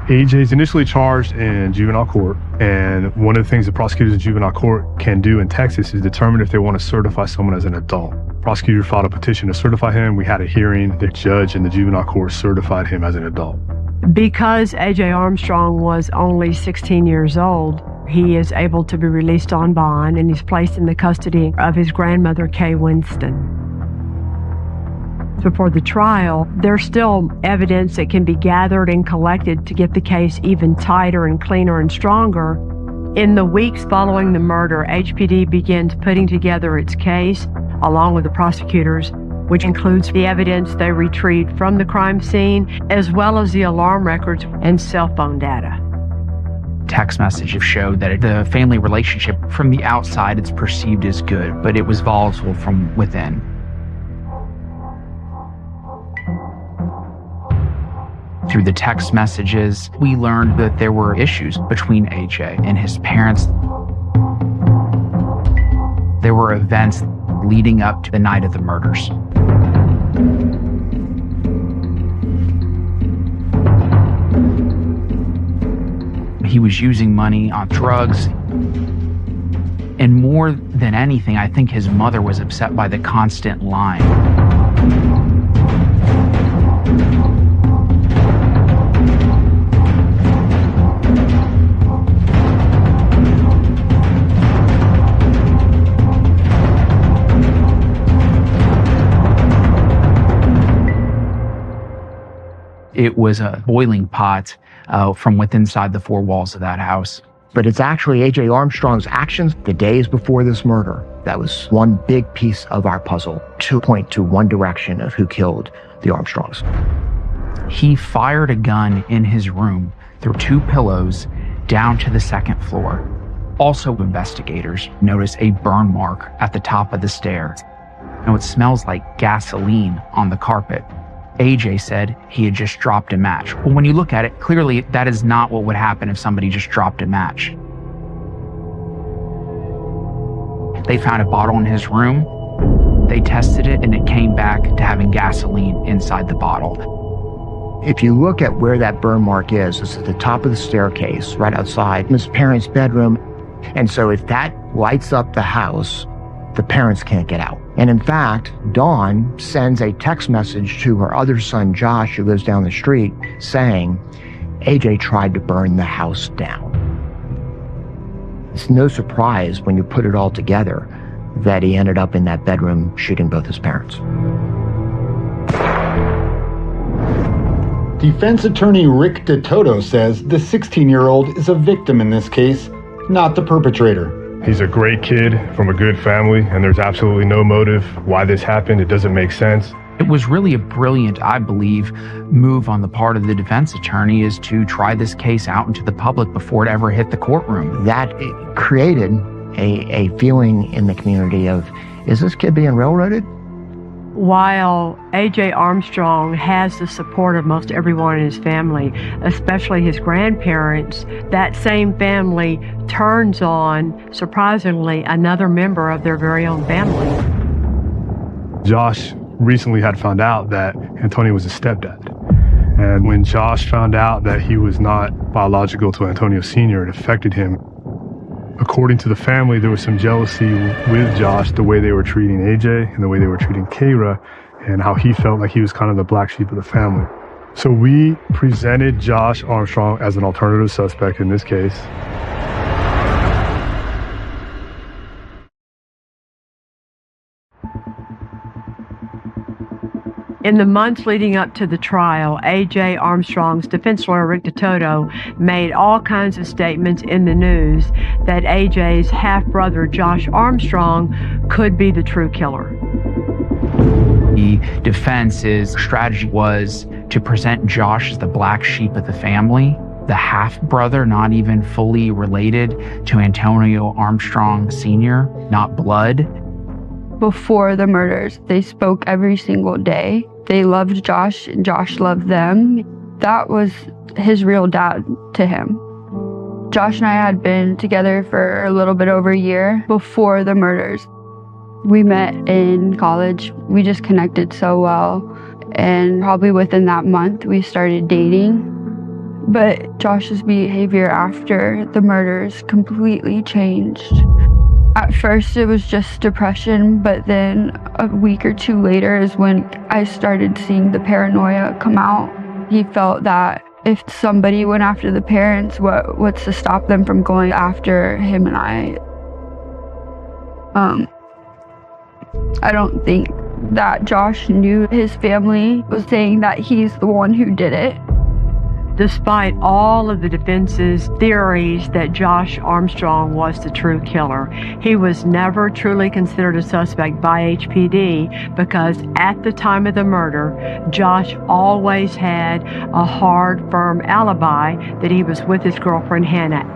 S10: AJ's initially charged in juvenile court, and one of the things that prosecutors in juvenile court can do in Texas is determine if they want to certify someone as an adult. Prosecutor filed a petition to certify him. We had a hearing. The judge in the juvenile court certified him as an adult.
S1: Because A.J. Armstrong was only 16 years old, he is able to be released on bond, and he's placed in the custody of his grandmother, Kay Winston. Before the trial, there's still evidence that can be gathered and collected to get the case even tighter and cleaner and stronger. In the weeks following the murder, HPD begins putting together its case, along with the prosecutors, which includes the evidence they retrieved from the crime scene, as well as the alarm records and cell phone data.
S5: Text messages showed that the family relationship from the outside it's perceived as good, but it was volatile from within. Through the text messages, we learned that there were issues between AJ and his parents. There were events leading up to the night of the murders. He was using money on drugs. And more than anything, I think his mother was upset by the constant lying. It was a boiling pot from within inside the four walls of that house.
S26: But it's actually A.J. Armstrong's actions the days before this murder that was one big piece of our puzzle to point to one direction of who killed the Armstrongs.
S5: He fired a gun in his room through two pillows down to the second floor. Also, investigators noticed a burn mark at the top of the stairs. And it smells like gasoline on the carpet. AJ said he had just dropped a match. Well, when you look at it, clearly that is not what would happen if somebody just dropped a match. They found a bottle in his room. They tested it, and it came back to having gasoline inside the bottle.
S26: If you look at where that burn mark is, it's at the top of the staircase, right outside his parents' bedroom. And so if that lights up the house, the parents can't get out. And in fact, Dawn sends a text message to her other son, Josh, who lives down the street, saying, AJ tried to burn the house down. It's no surprise when you put it all together that he ended up in that bedroom shooting both his parents.
S8: Defense attorney Rick DeToto says the 16-year-old is a victim in this case, not the perpetrator.
S10: He's a great kid from a good family, and there's absolutely no motive why this happened. It doesn't make sense.
S5: It was really a brilliant, I believe, move on the part of the defense attorney is to try this case out into the public before it ever hit the courtroom.
S26: That created a feeling in the community of, is this kid being railroaded?
S1: While A.J. Armstrong has the support of most everyone in his family, especially his grandparents, that same family turns on, surprisingly, another member of their very own family.
S10: Josh recently had found out that Antonio was his stepdad. And when Josh found out that he was not biological to Antonio Sr., it affected him. According to the family, there was some jealousy with Josh, the way they were treating AJ and the way they were treating Kayra, and how he felt like he was kind of the black sheep of the family. So we presented Josh Armstrong as an alternative suspect in this case.
S1: In the months leading up to the trial, A.J. Armstrong's defense lawyer, Rick DeToto, made all kinds of statements in the news that A.J.'s half-brother, Josh Armstrong, could be the true killer.
S5: The defense's strategy was to present Josh as the black sheep of the family, the half-brother, not even fully related to Antonio Armstrong Sr., not blood.
S4: Before the murders, they spoke every single day. They loved Josh, and Josh loved them. That was his real dad to him. Josh and I had been together for a little bit over a year before the murders. We met in college. We just connected so well. And probably within that month, we started dating. But Josh's behavior after the murders completely changed. At first, it was just depression, but then a week or two later is when I started seeing the paranoia come out. He felt that if somebody went after the parents, what's to stop them from going after him and I? I don't think that Josh knew his family was saying that he's the one who did it.
S1: Despite all of the defense's theories that Josh Armstrong was the true killer, he was never truly considered a suspect by HPD because at the time of the murder, Josh always had a hard, firm alibi that he was with his girlfriend, Hannah.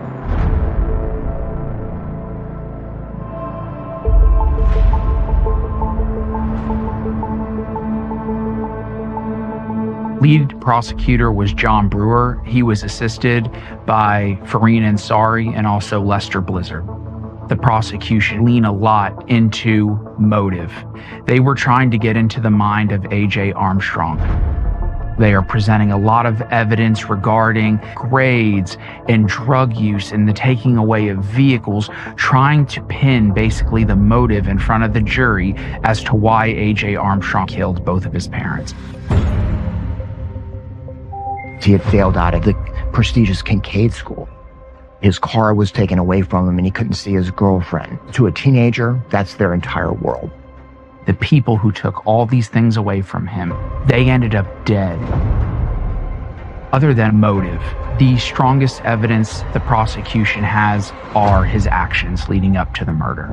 S5: Lead prosecutor was John Brewer. He was assisted by Fareen Ansari and also Lester Blizzard. The prosecution leaned a lot into motive. They were trying to get into the mind of AJ Armstrong. They are presenting a lot of evidence regarding grades and drug use and the taking away of vehicles, trying to pin basically the motive in front of the jury as to why AJ Armstrong killed both of his parents.
S26: He had failed out of the prestigious Kincaid School. His car was taken away from him and he couldn't see his girlfriend. To a teenager, that's their entire world.
S5: The people who took all these things away from him, they ended up dead. Other than motive, the strongest evidence the prosecution has are his actions leading up to the murder.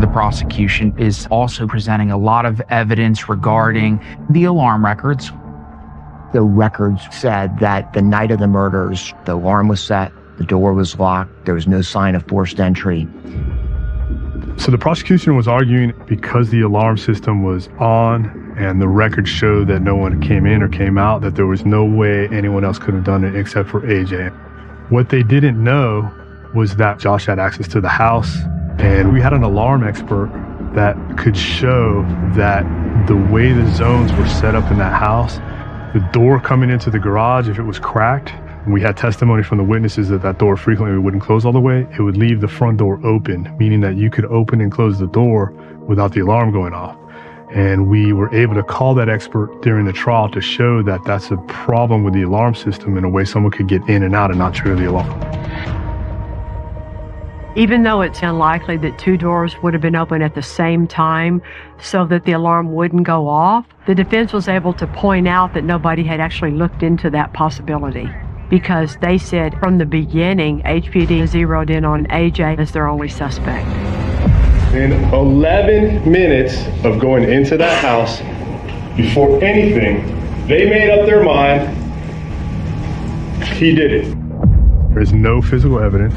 S5: The prosecution is also presenting a lot of evidence regarding the alarm records.
S26: The records said that the night of the murders, the alarm was set, the door was locked, there was no sign of forced entry.
S10: So the prosecution was arguing because the alarm system was on and the records showed that no one came in or came out, that there was no way anyone else could have done it except for AJ. What they didn't know was that Josh had access to the house. And we had an alarm expert that could show that the way the zones were set up in that house, the door coming into the garage, if it was cracked, and we had testimony from the witnesses that that door frequently wouldn't close all the way, it would leave the front door open, meaning that you could open and close the door without the alarm going off. And we were able to call that expert during the trial to show that that's a problem with the alarm system in a way someone could get in and out and not trigger the alarm.
S1: Even though it's unlikely that two doors would have been open at the same time so that the alarm wouldn't go off, the defense was able to point out that nobody had actually looked into that possibility because they said from the beginning, HPD zeroed in on AJ as their only suspect.
S10: In 11 minutes of going into that house, before anything, they made up their mind, he did it. There's no physical evidence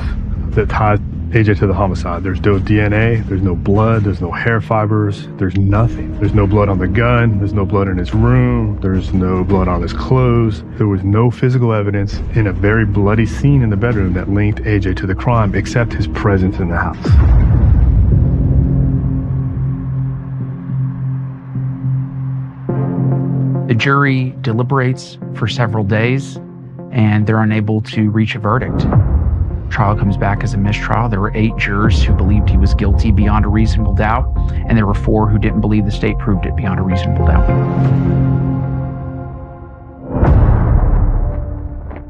S10: that ties AJ to the homicide. There's no DNA, there's no blood, there's no hair fibers, there's nothing. There's no blood on the gun, there's no blood in his room, there's no blood on his clothes. There was no physical evidence in a very bloody scene in the bedroom that linked AJ to the crime except his presence in the house.
S5: The jury deliberates for several days and they're unable to reach a verdict. Trial comes back as a mistrial. There were 8 jurors who believed he was guilty beyond a reasonable doubt, and there were 4 who didn't believe the state proved it beyond a reasonable doubt.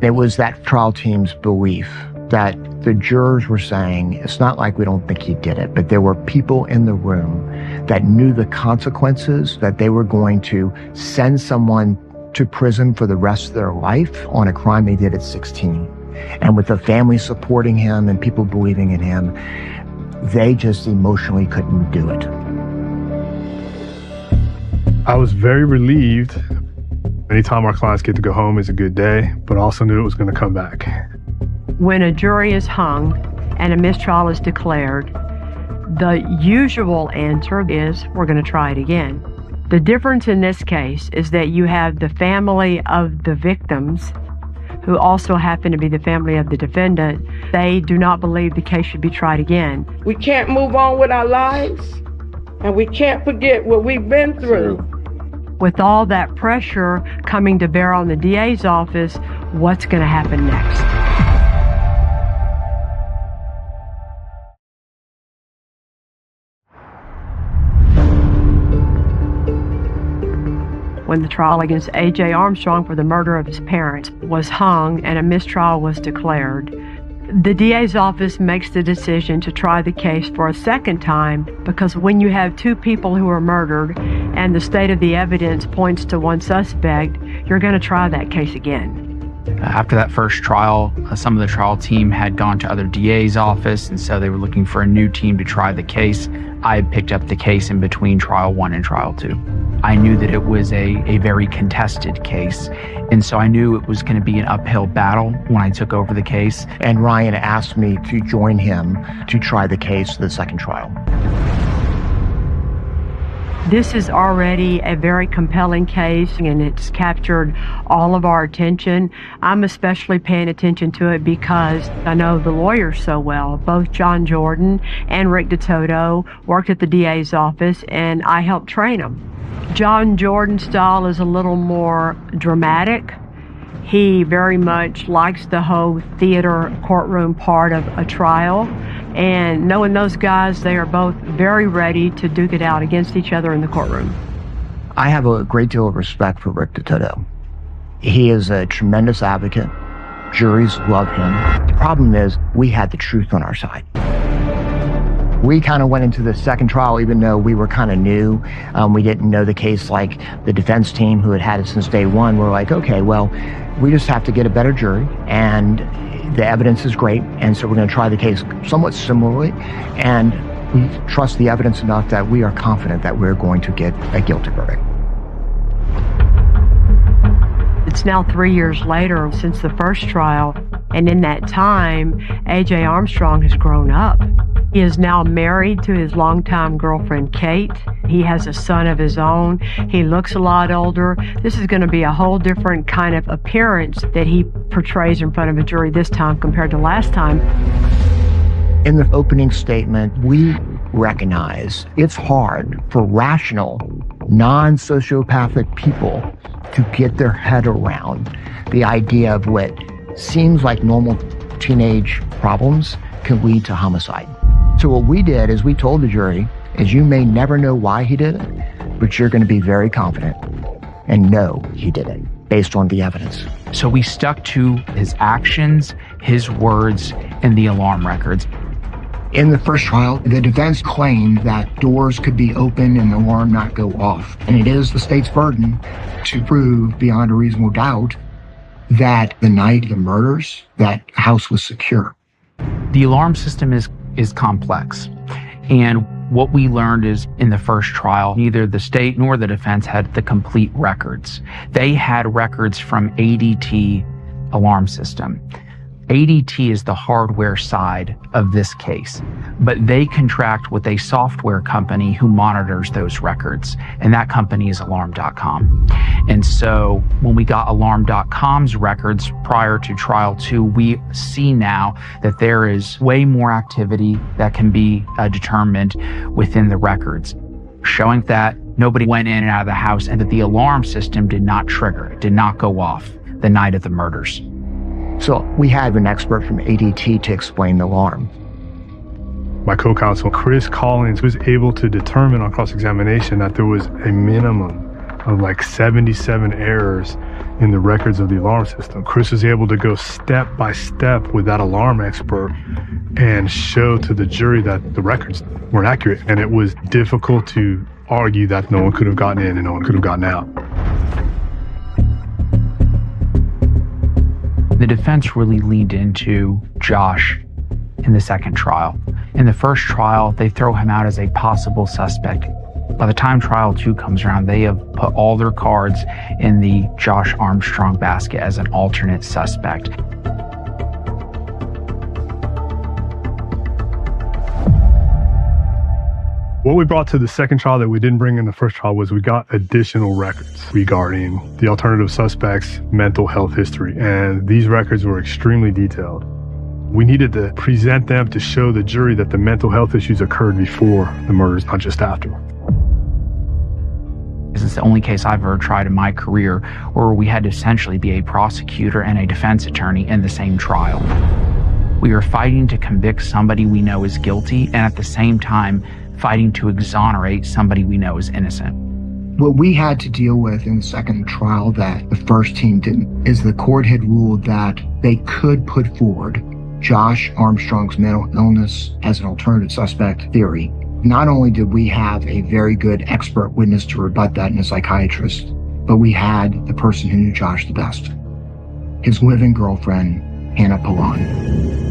S26: It was that trial team's belief that the jurors were saying, it's not like we don't think he did it, but there were people in the room that knew the consequences, that they were going to send someone to prison for the rest of their life on a crime they did at 16. And with the family supporting him and people believing in him, they just emotionally couldn't do it.
S10: I was very relieved. Anytime our clients get to go home is a good day, but I also knew it was going to come back.
S1: When a jury is hung and a mistrial is declared, the usual answer is, we're going to try it again. The difference in this case is that you have the family of the victims who also happen to be the family of the defendant, they do not believe the case should be tried again.
S9: We can't move on with our lives, and we can't forget what we've been through.
S1: With all that pressure coming to bear on the DA's office, what's going to happen next? When the trial against A.J. Armstrong for the murder of his parents was hung and a mistrial was declared, the DA's office makes the decision to try the case for a second time, because when you have two people who are murdered and the state of the evidence points to one suspect, you're going to try that case again.
S5: After that first trial, some of the trial team had gone to other DA's office, and so they were looking for a new team to try the case. I picked up the case in between trial 1 and trial 2. I knew that it was a very contested case, and so I knew it was going to be an uphill battle when I took over the case.
S26: And Ryan asked me to join him to try the case for the second trial.
S1: This is already a very compelling case, and it's captured all of our attention. I'm especially paying attention to it because I know the lawyers so well. Both John Jordan and Rick DeToto worked at the DA's office, and I helped train them. John Jordan's style is a little more dramatic. He very much likes the whole theater courtroom part of a trial. And knowing those guys, they are both very ready to duke it out against each other in the courtroom.
S26: I have a great deal of respect for Rick DeToto. He is a tremendous advocate. Juries love him. The problem is we had the truth on our side. We kind of went into the second trial, even though we were kind of new. We didn't know the case like the defense team who had had it since day one. We're like, okay, well, we just have to get a better jury, and the evidence is great, and so we're going to try the case somewhat similarly, and we trust the evidence enough that we are confident that we're going to get a guilty verdict.
S1: It's now 3 years later since the first trial, and in that time, A.J. Armstrong has grown up. He is now married to his longtime girlfriend, Kate. He has a son of his own. He looks a lot older. This is going to be a whole different kind of appearance that he portrays in front of a jury this time compared to last time.
S26: In the opening statement, we recognize it's hard for rational, non-sociopathic people to get their head around the idea of what seems like normal teenage problems can lead to homicide. So what we did is we told the jury is you may never know why he did it, but you're going to be very confident and know he did it based on the evidence.
S5: So we stuck to his actions, his words, and the alarm records.
S26: In the first trial, the defense claimed that doors could be open and the alarm not go off. And it is the state's burden to prove beyond a reasonable doubt that the night of the murders, that house was secure.
S5: The alarm system is complex. And what we learned is in the first trial, neither the state nor the defense had the complete records. They had records from ADT alarm system. ADT is the hardware side of this case, but they contract with a software company who monitors those records, and that company is Alarm.com. And so when we got Alarm.com's records prior to trial 2, we see now that there is way more activity that can be determined within the records, showing that nobody went in and out of the house and that the alarm system did not trigger, did not go off the night of the murders.
S26: So we had an expert from ADT to explain the alarm.
S10: My co-counsel, Chris Collins, was able to determine on cross-examination that there was a minimum of like 77 errors in the records of the alarm system. Chris was able to go step by step with that alarm expert and show to the jury that the records weren't accurate. And it was difficult to argue that no one could have gotten in and no one could have gotten out.
S5: The defense really leaned into Josh in the second trial. In the first trial, they throw him out as a possible suspect. By the time trial 2 comes around, they have put all their cards in the Josh Armstrong basket as an alternate suspect.
S10: What we brought to the second trial that we didn't bring in the first trial was we got additional records regarding the alternative suspect's mental health history, and these records were extremely detailed. We needed to present them to show the jury that the mental health issues occurred before the murders, not just after.
S5: This is the only case I've ever tried in my career where we had to essentially be a prosecutor and a defense attorney in the same trial. We were fighting to convict somebody we know is guilty, and at the same time, fighting to exonerate somebody we know is innocent.
S26: What we had to deal with in the second trial that the first team didn't is the court had ruled that they could put forward Josh Armstrong's mental illness as an alternative suspect theory. Not only did we have a very good expert witness to rebut that in a psychiatrist, but we had the person who knew Josh the best, his live-in girlfriend, Hannah Pallon.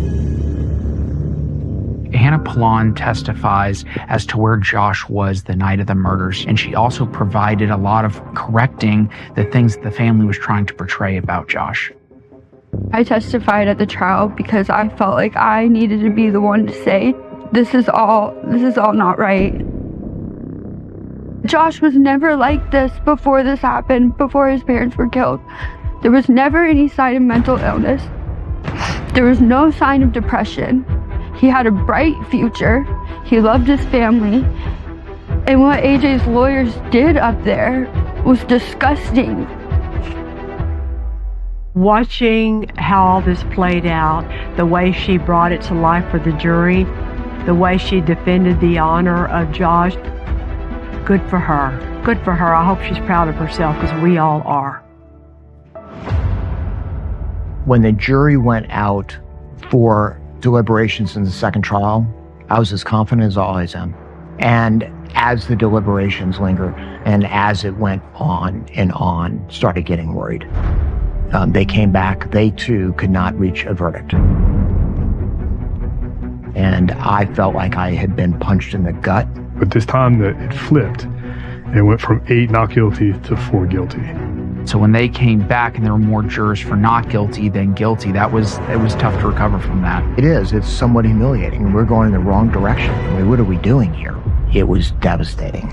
S5: Hannah Pallon testifies as to where Josh was the night of the murders, and she also provided a lot of correcting the things the family was trying to portray about Josh.
S4: I testified at the trial because I felt like I needed to be the one to say, this is all not right. Josh was never like this before this happened, before his parents were killed. There was never any sign of mental illness. There was no sign of depression. He had a bright future. He loved his family. And what AJ's lawyers did up there was disgusting.
S1: Watching how all this played out, the way she brought it to life for the jury, the way she defended the honor of Josh, good for her. Good for her. I hope she's proud of herself, because we all are.
S26: When the jury went out for deliberations in the second trial, I was as confident as I always am. And as the deliberations lingered and as it went on and on, started getting worried. They came back, they too could not reach a verdict. And I felt like I had been punched in the gut.
S10: But this time it flipped. It went from 8 not guilty to 4 guilty.
S5: So when they came back and there were more jurors for not guilty than guilty, it was tough to recover from that.
S26: It is. It's somewhat humiliating. We're going in the wrong direction. I mean, what are we doing here? It was devastating.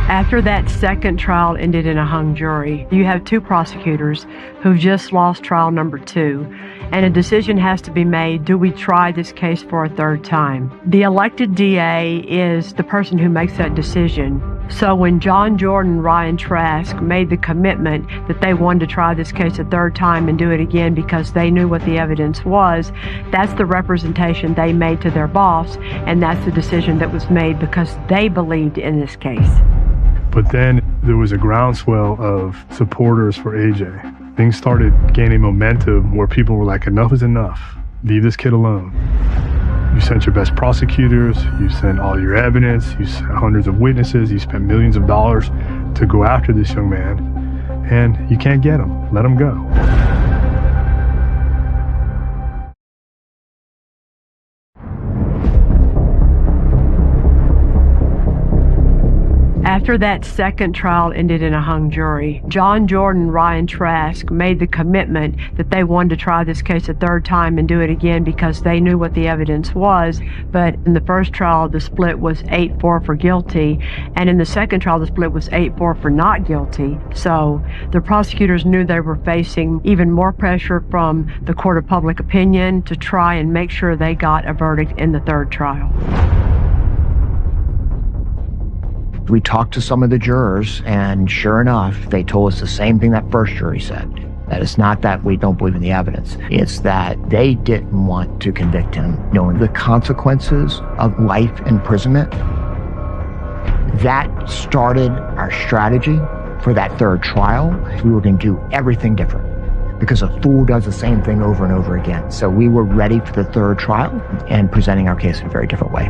S1: After that second trial ended in a hung jury, you have 2 prosecutors who've just lost trial number 2, and a decision has to be made. Do we try this case for a third time? The elected DA is the person who makes that decision. So when John Jordan and Ryan Trask made the commitment that they wanted to try this case a third time and do it again because they knew what the evidence was, that's the representation they made to their boss, and that's the decision that was made because they believed in this case.
S10: But then there was a groundswell of supporters for AJ. Things started gaining momentum where people were like, enough is enough. Leave this kid alone. You sent your best prosecutors, you sent all your evidence, you sent hundreds of witnesses, you spent millions of dollars to go after this young man, and you can't get him. Let him go.
S1: After that second trial ended in a hung jury, John Jordan and Ryan Trask made the commitment that they wanted to try this case a third time and do it again because they knew what the evidence was. But in the first trial, the split was 8-4 for guilty, and in the second trial, the split was 8-4 for not guilty. So the prosecutors knew they were facing even more pressure from the court of public opinion to try and make sure they got a verdict in the third trial.
S26: We talked to some of the jurors, and sure enough, they told us the same thing that first jury said. That it's not that we don't believe in the evidence. It's that they didn't want to convict him, knowing the consequences of life imprisonment. That started our strategy for that third trial. We were going to do everything different because a fool does the same thing over and over again. So we were ready for the third trial and presenting our case in a very different way.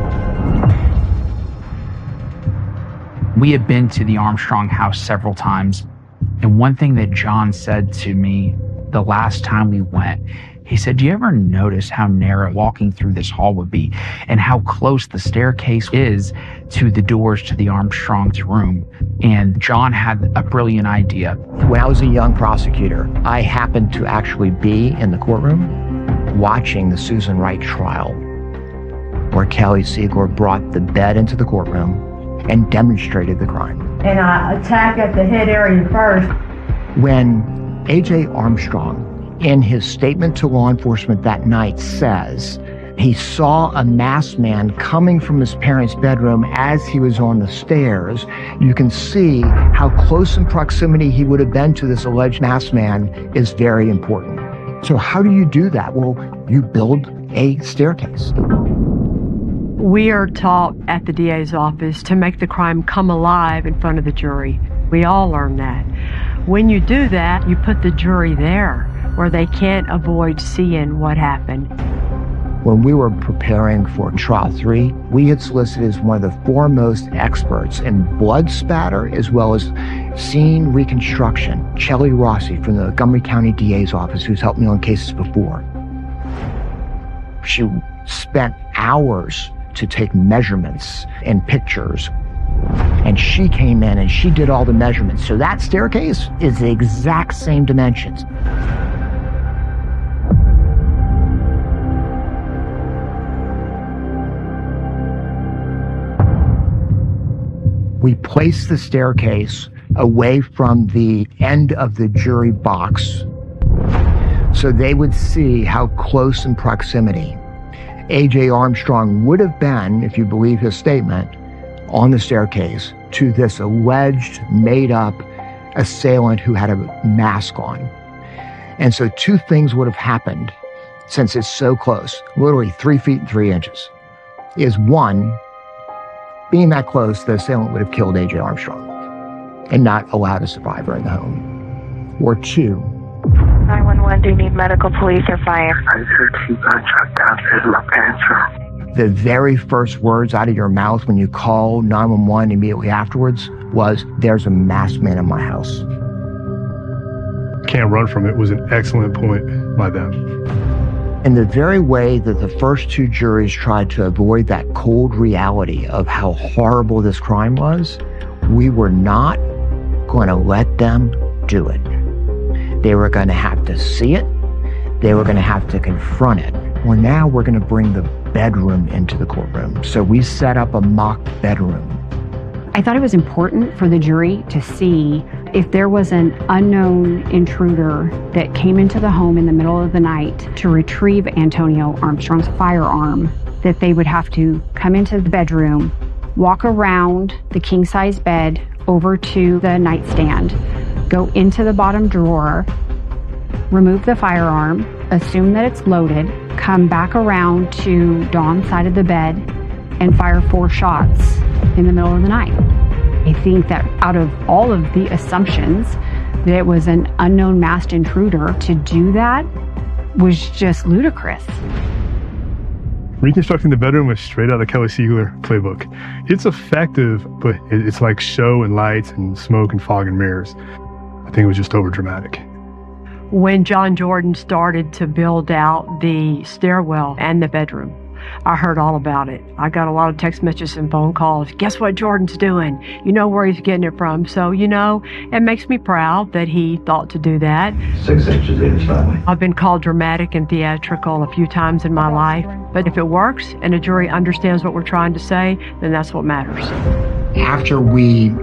S5: We had been to the Armstrong house several times, and one thing that John said to me the last time we went, he said, do you ever notice how narrow walking through this hall would be and how close the staircase is to the doors to the Armstrong's room? And John had a brilliant idea.
S26: When I was a young prosecutor, I happened to actually be in the courtroom watching the Susan Wright trial where Kelly Siegler brought the bed into the courtroom and demonstrated the crime.
S1: And I attack at the head area first.
S26: When A.J. Armstrong, in his statement to law enforcement that night, says he saw a masked man coming from his parents' bedroom as he was on the stairs, you can see how close in proximity he would have been to this alleged masked man is very important. So how do you do that? Well, you build a staircase.
S1: We are taught at the DA's office to make the crime come alive in front of the jury. We all learn that. When you do that, you put the jury there where they can't avoid seeing what happened.
S26: When we were preparing for Trial 3, we had solicited as one of the foremost experts in blood spatter as well as scene reconstruction, Shelley Rossi from the Montgomery County DA's office, who's helped me on cases before. She spent hours to take measurements and pictures, and she came in and she did all the measurements. So that staircase is the exact same dimensions. We placed the staircase away from the end of the jury box so they would see how close in proximity A.J. Armstrong would have been, if you believe his statement, on the staircase to this alleged made-up assailant who had a mask on. And so two things would have happened since it's so close, literally 3 feet and 3 inches, is one, being that close, the assailant would have killed A.J. Armstrong and not allowed a survivor in the home. Or two,
S25: 911, do you need medical, police, or fire?
S14: I heard 2 gunshots downstairs in my pants room.
S26: the very first words out of your mouth when you call 911 immediately afterwards was, "There's a masked man in my house."
S10: Can't run from it was an excellent point by them.
S26: In the very way that the first two juries tried to avoid that cold reality of how horrible this crime was, we were not going to let them do it. They were going to have to see it. They were going to have to confront it. Well, now we're going to bring the bedroom into the courtroom. So we set up a mock bedroom.
S12: I thought it was important for the jury to see if there was an unknown intruder that came into the home in the middle of the night to retrieve Antonio Armstrong's firearm, that they would have to come into the bedroom, walk around the king-size bed over to the nightstand, go into the bottom drawer, remove the firearm, assume that it's loaded, come back around to Dawn's side of the bed, and fire 4 shots in the middle of the night. I think that out of all of the assumptions that it was an unknown masked intruder, to do that was just ludicrous.
S10: Reconstructing the bedroom was straight out of the Kelly Siegler playbook. It's effective, but it's like show and lights and smoke and fog and mirrors. I think it was just over dramatic.
S1: When John Jordan started to build out the stairwell and the bedroom, I heard all about it. I got a lot of text messages and phone calls. Guess what Jordan's doing? You know where he's getting it from. So, it makes me proud that he thought to do that.
S14: 6 inches in slightly.
S1: I've been called dramatic and theatrical a few times in my life, but if it works and a jury understands what we're trying to say, then that's what matters.
S26: After we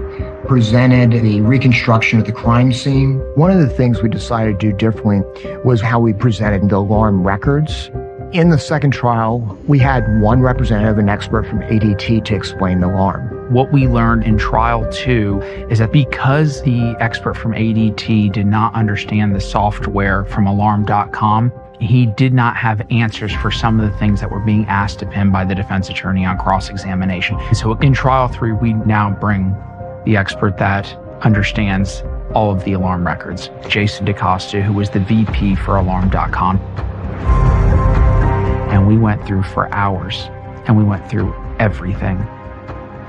S26: presented the reconstruction of the crime scene, one of the things we decided to do differently was how we presented the alarm records. In the second trial, we had one representative, an expert from ADT, to explain the alarm.
S5: What we learned in trial 2 is that because the expert from ADT did not understand the software from alarm.com, he did not have answers for some of the things that were being asked of him by the defense attorney on cross-examination. So in trial 3, we now bring the expert that understands all of the alarm records, Jason DaCosta, who was the VP for alarm.com. And we went through for hours, and we went through everything.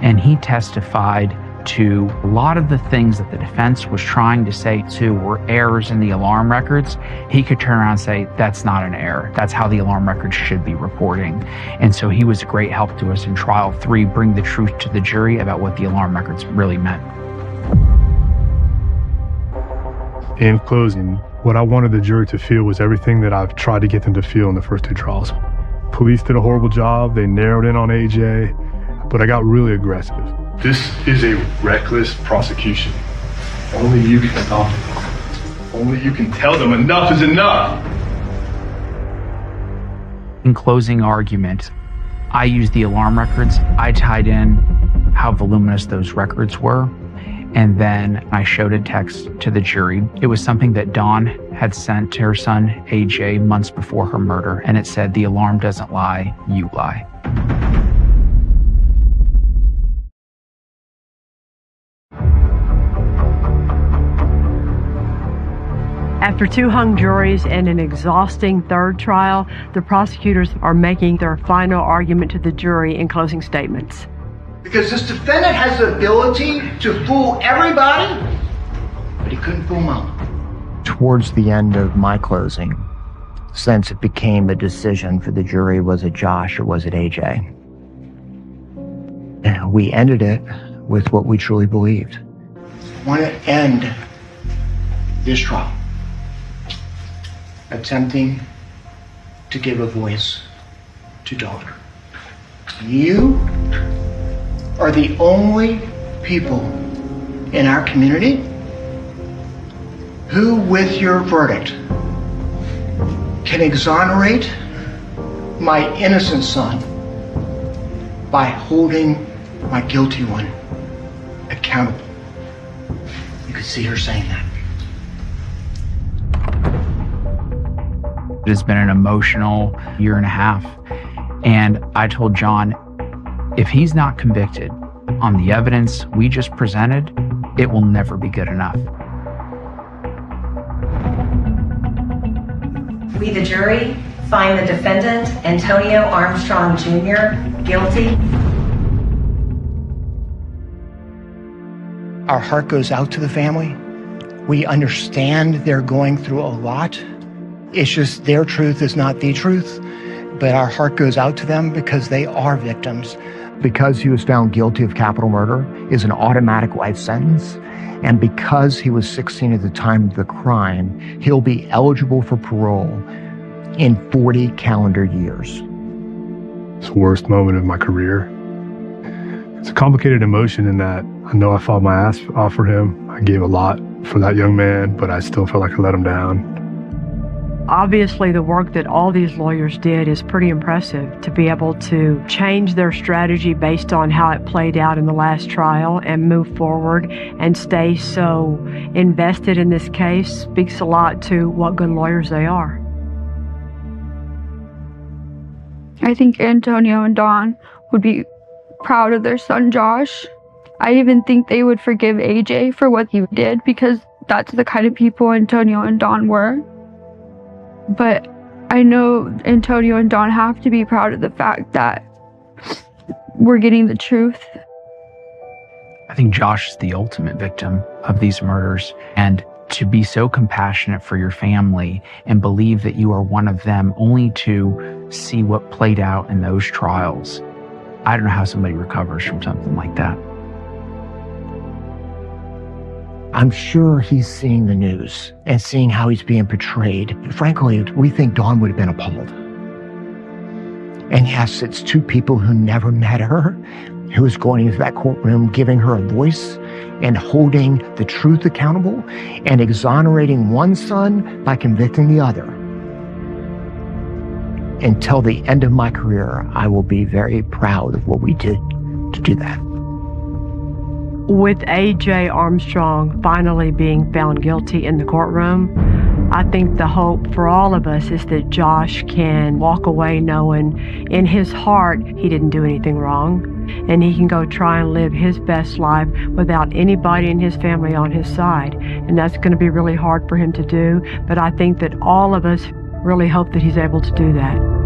S5: And he testified to a lot of the things that the defense was trying to say to were errors in the alarm records. He could turn around and say, that's not an error. That's how the alarm records should be reporting. And so he was a great help to us in trial 3, bring the truth to the jury about what the alarm records really meant.
S10: In closing, what I wanted the jury to feel was everything that I've tried to get them to feel in the first 2 trials. Police did a horrible job. They narrowed in on AJ, but I got really aggressive. This is a reckless prosecution. Only you can stop it. Only you can tell them enough is enough.
S5: In closing argument, I used the alarm records. I tied in how voluminous those records were, and then I showed a text to the jury. It was something that Dawn had sent to her son, AJ, months before her murder, and it said, "The alarm doesn't lie, you lie."
S1: After 2 hung juries and an exhausting third trial, the prosecutors are making their final argument to the jury in closing statements.
S24: Because this defendant has the ability to fool everybody, but he couldn't fool Mama.
S26: Towards the end of my closing, since it became a decision for the jury, was it Josh or was it AJ? We ended it with what we truly believed.
S24: I want to end this trial attempting to give a voice to Dawn. You are the only people in our community who, with your verdict, can exonerate my innocent son by holding my guilty one accountable. You could see her saying that.
S5: It has been an emotional 1.5 years. And I told John, if he's not convicted on the evidence we just presented, it will never be good enough.
S17: We, the jury, find the defendant, Antonio Armstrong Jr., guilty.
S24: Our heart goes out to the family. We understand they're going through a lot. It's just their truth is not the truth, but our heart goes out to them because they are victims.
S26: Because he was found guilty of capital murder is an automatic life sentence, and because he was 16 at the time of the crime, he'll be eligible for parole in 40 calendar years.
S10: It's the worst moment of my career. It's a complicated emotion in that I know I fought my ass off for him. I gave a lot for that young man, but I still felt like I let him down.
S1: Obviously, the work that all these lawyers did is pretty impressive, to be able to change their strategy based on how it played out in the last trial and move forward and stay so invested in this case speaks a lot to what good lawyers they are.
S4: I think Antonio and Dawn would be proud of their son Josh. I even think they would forgive AJ for what he did, because that's the kind of people Antonio and Dawn were. But I know Antonio and Dawn have to be proud of the fact that we're getting the truth.
S5: I think Josh is the ultimate victim of these murders, and to be so compassionate for your family and believe that you are one of them, only to see what played out in those trials. I don't know how somebody recovers from something like that.
S26: I'm sure he's seeing the news and seeing how he's being portrayed. Frankly, we think Dawn would have been appalled. And yes, it's 2 people who never met her, who is going into that courtroom, giving her a voice and holding the truth accountable and exonerating one son by convicting the other. Until the end of my career, I will be very proud of what we did to do that.
S1: With AJ Armstrong finally being found guilty in the courtroom, I think the hope for all of us is that Josh can walk away knowing in his heart he didn't do anything wrong, and he can go try and live his best life without anybody in his family on his side. And that's going to be really hard for him to do, but I think that all of us really hope that he's able to do that.